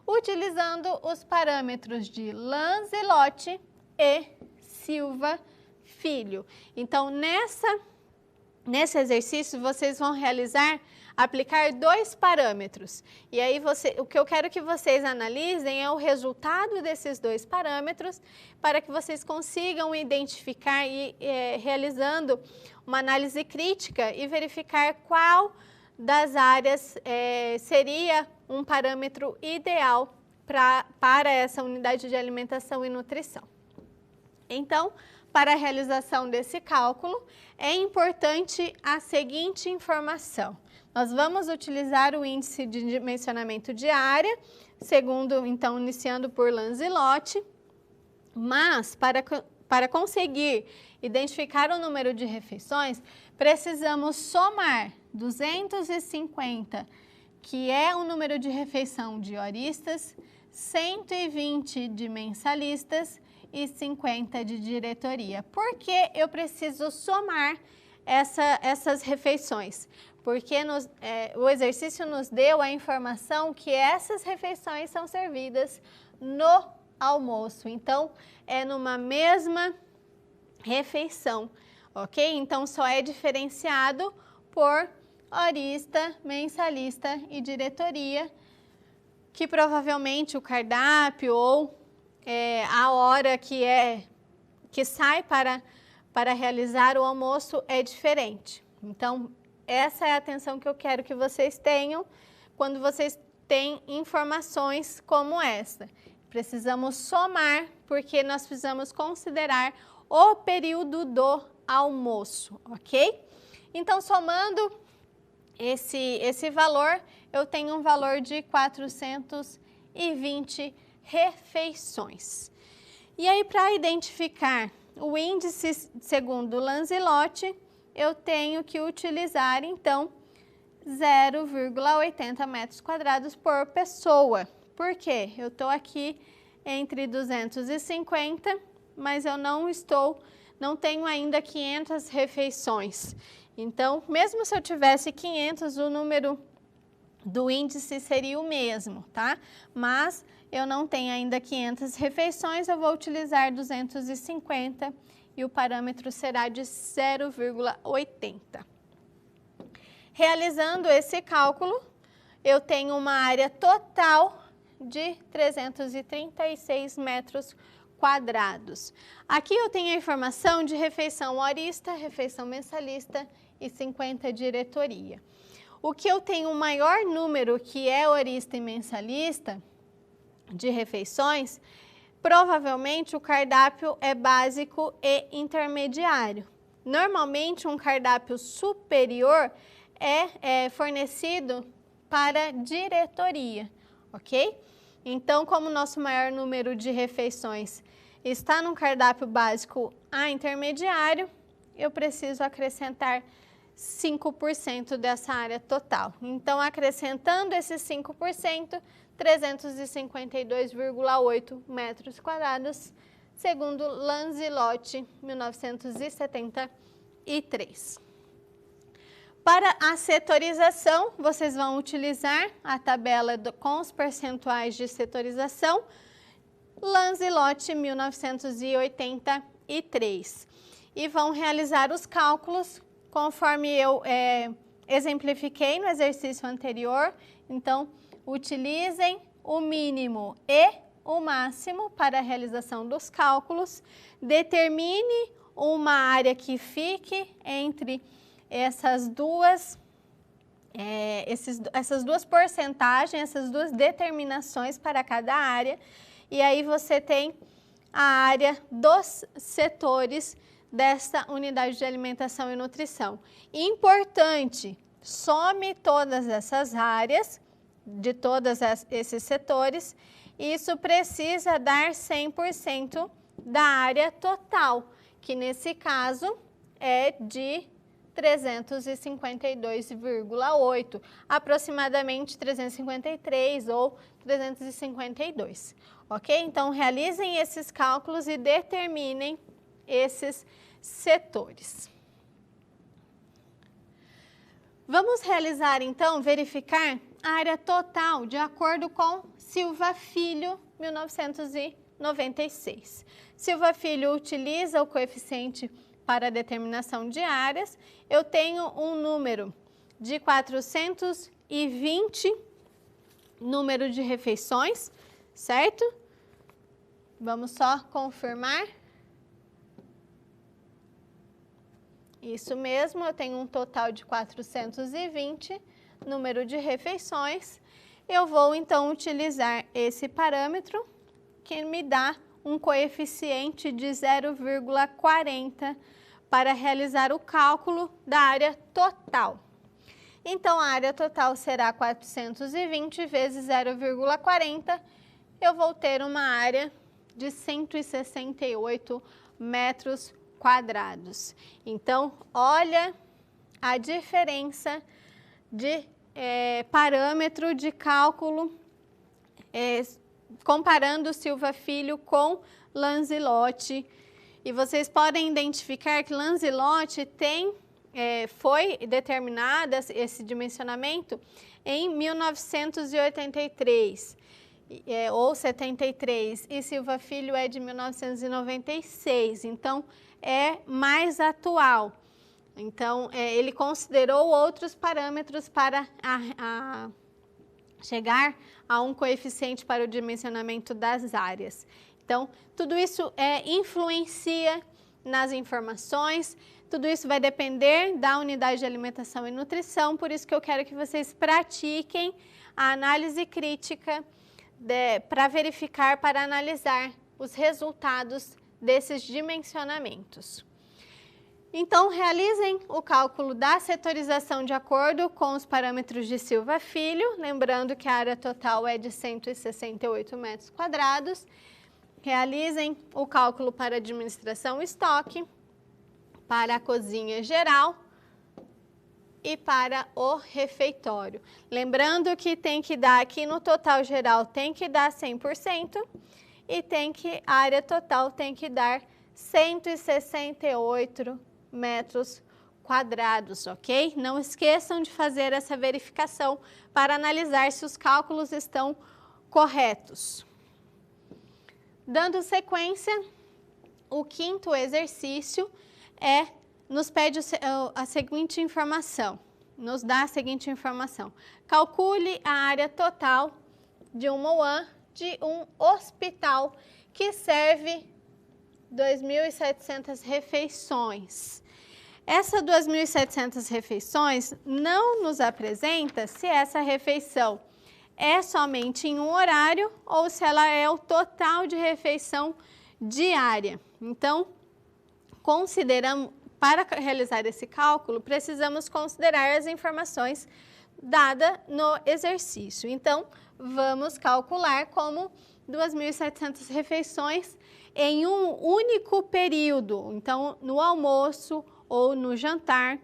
utilizando os parâmetros de Lanzelotti e Silva Filho. Então, nesse exercício, vocês vão aplicar dois parâmetros. E aí, o que eu quero que vocês analisem é o resultado desses dois parâmetros, para que vocês consigam identificar realizando uma análise crítica e verificar qual das áreas seria um parâmetro ideal para essa unidade de alimentação e nutrição. Então, para a realização desse cálculo, é importante a seguinte informação. Nós vamos utilizar o índice de dimensionamento de área, então, iniciando por Lanzelotti, mas para conseguir identificar o número de refeições, precisamos somar 250, que é o número de refeição de horistas, 120 de mensalistas e 50 de diretoria. Por que eu preciso somar essas refeições? Porque o exercício nos deu a informação que essas refeições são servidas no almoço. Então, é numa mesma refeição, ok? Então, só é diferenciado por horista, mensalista e diretoria, que provavelmente o cardápio ou a hora que sai para realizar o almoço é diferente. Então, essa é a atenção que eu quero que vocês tenham quando vocês têm informações como essa. Precisamos somar, porque nós precisamos considerar o período do almoço, ok? Então, somando esse valor, eu tenho um valor de 420 refeições. E aí, para identificar o índice segundo Lanzelotti, eu tenho que utilizar, então, 0,80 metros quadrados por pessoa. Por quê? Eu estou aqui entre 250, mas eu não tenho ainda 500 refeições. Então, mesmo se eu tivesse 500, o número do índice seria o mesmo, tá? Mas eu não tenho ainda 500 refeições, eu vou utilizar 250 e o parâmetro será de 0,80. Realizando esse cálculo, eu tenho uma área total de 336 metros quadrados. Aqui eu tenho a informação de refeição horista, refeição mensalista e 50 diretoria. O que eu tenho maior número, que é horista e mensalista, de refeições, provavelmente o cardápio é básico e intermediário. Normalmente um cardápio superior é fornecido para diretoria, ok? Então, como o nosso maior número de refeições está no cardápio básico a intermediário, eu preciso acrescentar 5% dessa área total. Então, acrescentando esses 5%, 352,8 metros quadrados, segundo Lanzilotti, 1973. Para a setorização, vocês vão utilizar a tabela com os percentuais de setorização, Lanzilotti, 1983. E vão realizar os cálculos conforme eu exemplifiquei no exercício anterior. Então, utilizem o mínimo e o máximo para a realização dos cálculos. Determine uma área que fique entre essas duas porcentagens, essas duas determinações para cada área. E aí você tem a área dos setores desta unidade de alimentação e nutrição. Importante, some todas essas áreas, de todos esses setores, isso precisa dar 100% da área total, que nesse caso é de 352,8, aproximadamente 353 ou 352, ok? Então, realizem esses cálculos e determinem esses setores. Vamos realizar, então, verificar a área total de acordo com Silva Filho, 1996. Silva Filho utiliza o coeficiente para a determinação de áreas. Eu tenho um número de 420 número de refeições, certo? Vamos só confirmar. Isso mesmo, eu tenho um total de 420 número de refeições. Eu vou então utilizar esse parâmetro que me dá um coeficiente de 0,40 para realizar o cálculo da área total. Então, a área total será 420 vezes 0,40, eu vou ter uma área de 168 metros quadrados. Então, olha a diferença de parâmetro de cálculo comparando Silva Filho com Lanzilotti. E vocês podem identificar que Lanzilotti foi determinado esse dimensionamento em 1983 ou 73, e Silva Filho é de 1996, então é mais atual. Então, ele considerou outros parâmetros para chegar a um coeficiente para o dimensionamento das áreas. Então, tudo isso influencia nas informações, tudo isso vai depender da unidade de alimentação e nutrição, por isso que eu quero que vocês pratiquem a análise crítica para verificar, para analisar os resultados desses dimensionamentos. Então, realizem o cálculo da setorização de acordo com os parâmetros de Silva Filho, lembrando que a área total é de 168 metros quadrados. Realizem o cálculo para a administração estoque, para a cozinha geral e para o refeitório. Lembrando que tem que dar aqui no total geral, tem que dar 100% e a área total tem que dar 168 metros quadrados, ok? Não esqueçam de fazer essa verificação para analisar se os cálculos estão corretos. Dando sequência, o quinto exercício nos pede a seguinte informação, nos dá a seguinte informação. Calcule a área total de uma UAN de um hospital que serve 2.700 refeições. Essa 2.700 refeições não nos apresenta se essa refeição é somente em um horário ou se ela é o total de refeição diária. Então, para realizar esse cálculo, precisamos considerar as informações dadas no exercício. Então, vamos calcular como 2.700 refeições em um único período. Então, no almoço ou no jantar,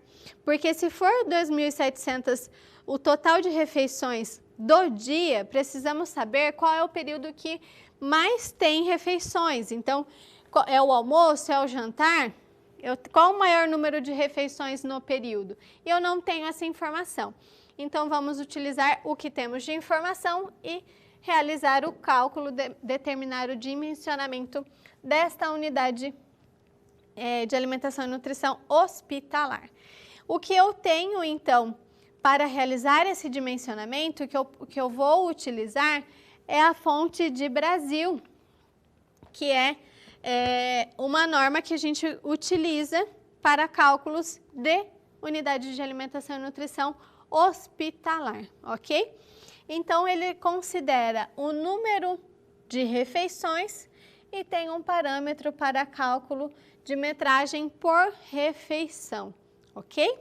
porque se for 2.700 o total de refeições do dia, precisamos saber qual é o período que mais tem refeições. Então, é o almoço, é o jantar? Qual o maior número de refeições no período? E eu não tenho essa informação. Então, vamos utilizar o que temos de informação e realizar o cálculo, determinar o dimensionamento desta unidade de alimentação e nutrição hospitalar. O que eu tenho, então, para realizar esse dimensionamento, que eu vou utilizar é a fonte de Brasil, que é uma norma que a gente utiliza para cálculos de unidade de alimentação e nutrição hospitalar, ok? Então, ele considera o número de refeições e tem um parâmetro para cálculo de metragem por refeição, ok?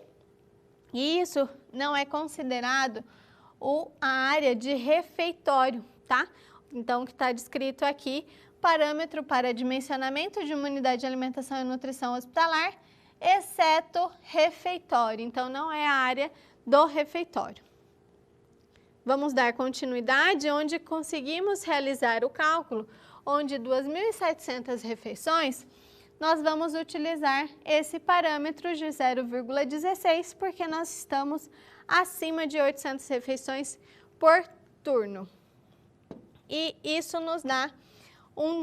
E isso não é considerado a área de refeitório, tá? Então, o que está descrito aqui, parâmetro para dimensionamento de uma unidade de alimentação e nutrição hospitalar, exceto refeitório. Então, não é a área do refeitório. Vamos dar continuidade, onde conseguimos realizar o cálculo, onde 2.700 refeições, nós vamos utilizar esse parâmetro de 0,16, porque nós estamos acima de 800 refeições por turno. E isso nos dá um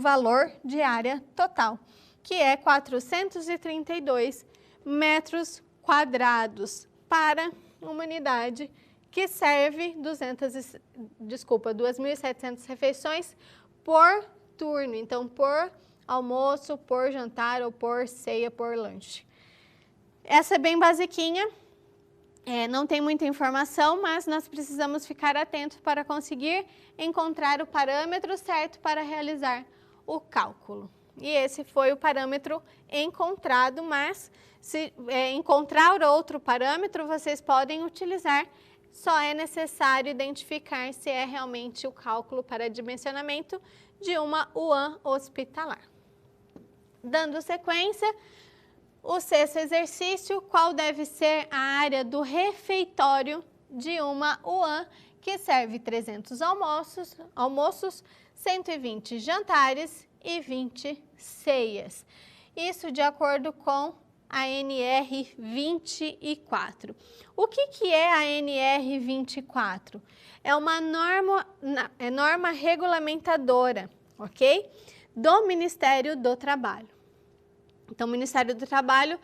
valor de área total, que é 432 metros quadrados para uma unidade que serve 2.700 refeições por turno. Então, por almoço, por jantar ou por ceia, por lanche. Essa é bem basiquinha, não tem muita informação, mas nós precisamos ficar atentos para conseguir encontrar o parâmetro certo para realizar o cálculo. E esse foi o parâmetro encontrado, mas se encontrar outro parâmetro, vocês podem utilizar, só é necessário identificar se é realmente o cálculo para dimensionamento de uma UAN hospitalar. Dando sequência, o sexto exercício, qual deve ser a área do refeitório de uma UAN que serve 300 almoços, 120 jantares e 20 ceias. Isso de acordo com a NR 24. O que é a NR 24? É uma norma regulamentadora, ok? Do Ministério do Trabalho. Então, o Ministério do Trabalho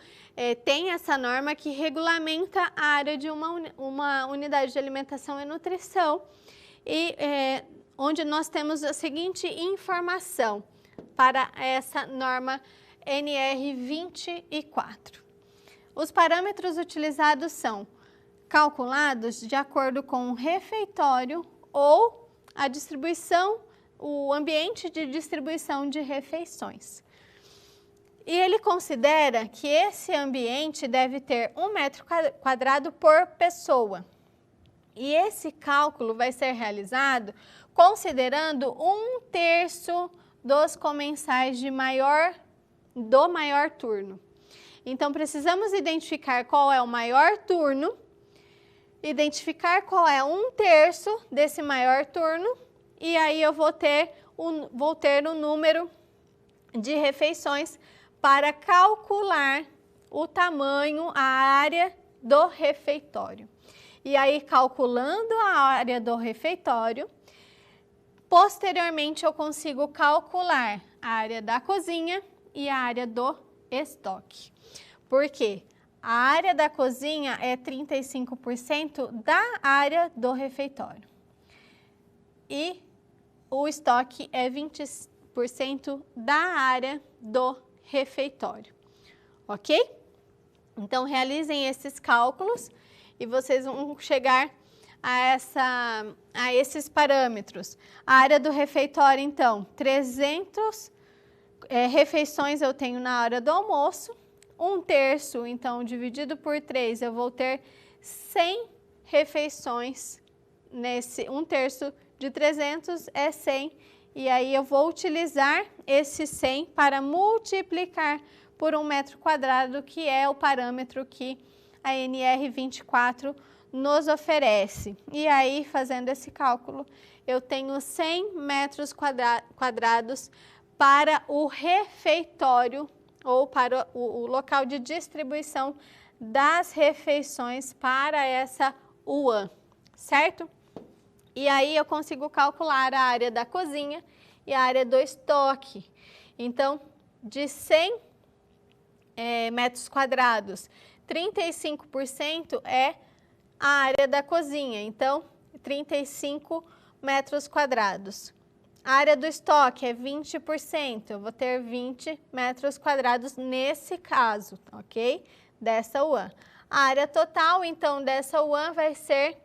tem essa norma que regulamenta a área de uma unidade de alimentação e nutrição, e onde nós temos a seguinte informação para essa norma NR 24. Os parâmetros utilizados são calculados de acordo com o refeitório ou a distribuição, o ambiente de distribuição de refeições. E ele considera que esse ambiente deve ter 1 metro quadrado por pessoa. E esse cálculo vai ser realizado considerando 1/3 dos comensais do maior turno. Então, precisamos identificar qual é o maior turno, identificar qual é 1/3 desse maior turno, e aí eu vou ter o número de refeições para calcular o tamanho, a área do refeitório. E aí, calculando a área do refeitório, posteriormente eu consigo calcular a área da cozinha e a área do estoque. Por quê? A área da cozinha é 35% da área do refeitório. E o estoque é 20% da área do refeitório, ok? Então, realizem esses cálculos e vocês vão chegar a esses parâmetros. A área do refeitório, então, 300 refeições eu tenho na hora do almoço, 1/3, então, dividido por 3, eu vou ter 100 refeições, nesse 1/3 de 300 é 100, e aí eu vou utilizar esse 100 para multiplicar por 1 metro quadrado, que é o parâmetro que a NR24 nos oferece. E aí, fazendo esse cálculo, eu tenho 100 metros quadrados para o refeitório ou para o local de distribuição das refeições para essa UAN, certo? E aí eu consigo calcular a área da cozinha e a área do estoque. Então, de 100 metros quadrados, 35% é a área da cozinha, então 35 metros quadrados. A área do estoque é 20%, eu vou ter 20 metros quadrados nesse caso, ok? Dessa UAN. A área total, então, dessa UAN vai ser,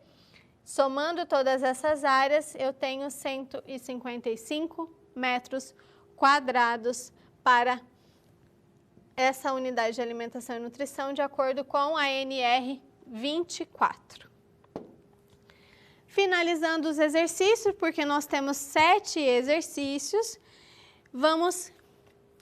somando todas essas áreas, eu tenho 155 metros quadrados para essa unidade de alimentação e nutrição, de acordo com a NR24. Finalizando os exercícios, porque nós temos 7 exercícios, vamos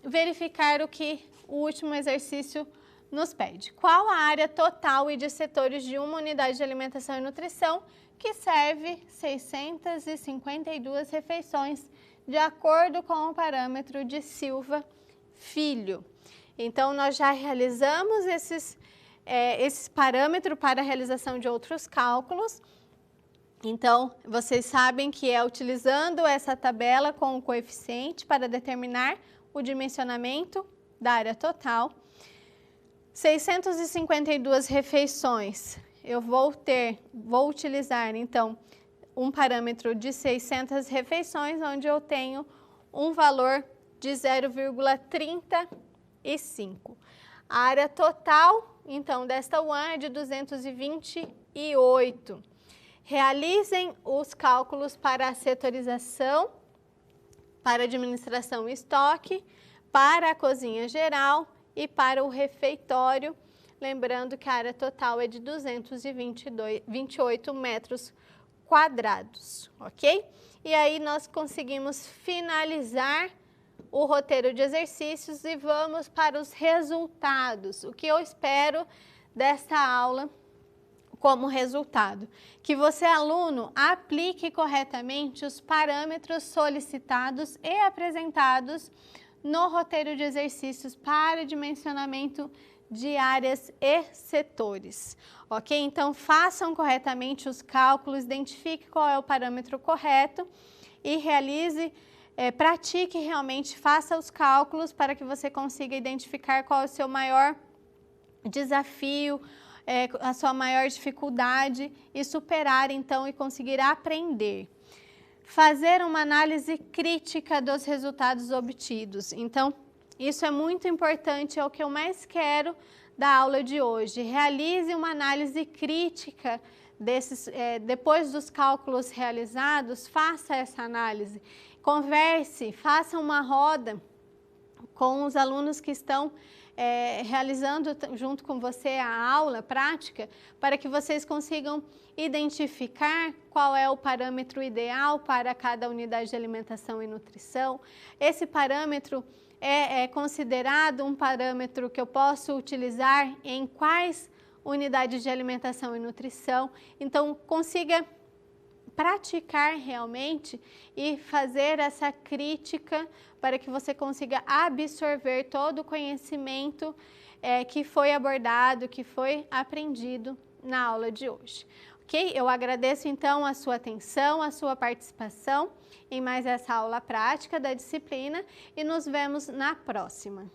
verificar o que o último exercício nos pede. Qual a área total e de setores de uma unidade de alimentação e nutrição que serve 652 refeições, de acordo com o parâmetro de Silva Filho? Então, nós já realizamos esse parâmetro para a realização de outros cálculos. Então, vocês sabem que é utilizando essa tabela com o coeficiente para determinar o dimensionamento da área total. 652 refeições, eu vou utilizar, então, um parâmetro de 600 refeições, onde eu tenho um valor de 0,35. A área total, então, desta UAN é de 228. Realizem os cálculos para a setorização, para a administração e estoque, para a cozinha geral e para o refeitório, lembrando que a área total é de 228 metros quadrados, ok? E aí nós conseguimos finalizar o roteiro de exercícios e vamos para os resultados. O que eu espero desta aula como resultado? Que você, aluno, aplique corretamente os parâmetros solicitados e apresentados no roteiro de exercícios para dimensionamento de áreas e setores, ok? Então, façam corretamente os cálculos, identifique qual é o parâmetro correto e realize, pratique realmente, faça os cálculos para que você consiga identificar qual é o seu maior desafio, a sua maior dificuldade e superar, então, e conseguir aprender. Fazer uma análise crítica dos resultados obtidos. Então, isso é muito importante, é o que eu mais quero da aula de hoje. Realize uma análise crítica depois dos cálculos realizados, faça essa análise. Converse, faça uma roda com os alunos que estão realizando junto com você a aula prática, para que vocês consigam identificar qual é o parâmetro ideal para cada unidade de alimentação e nutrição. Esse parâmetro é considerado um parâmetro que eu posso utilizar em quais unidades de alimentação e nutrição. Então, consiga praticar realmente e fazer essa crítica para que você consiga absorver todo o conhecimento que foi abordado, que foi aprendido na aula de hoje. Ok? Eu agradeço então a sua atenção, a sua participação em mais essa aula prática da disciplina e nos vemos na próxima.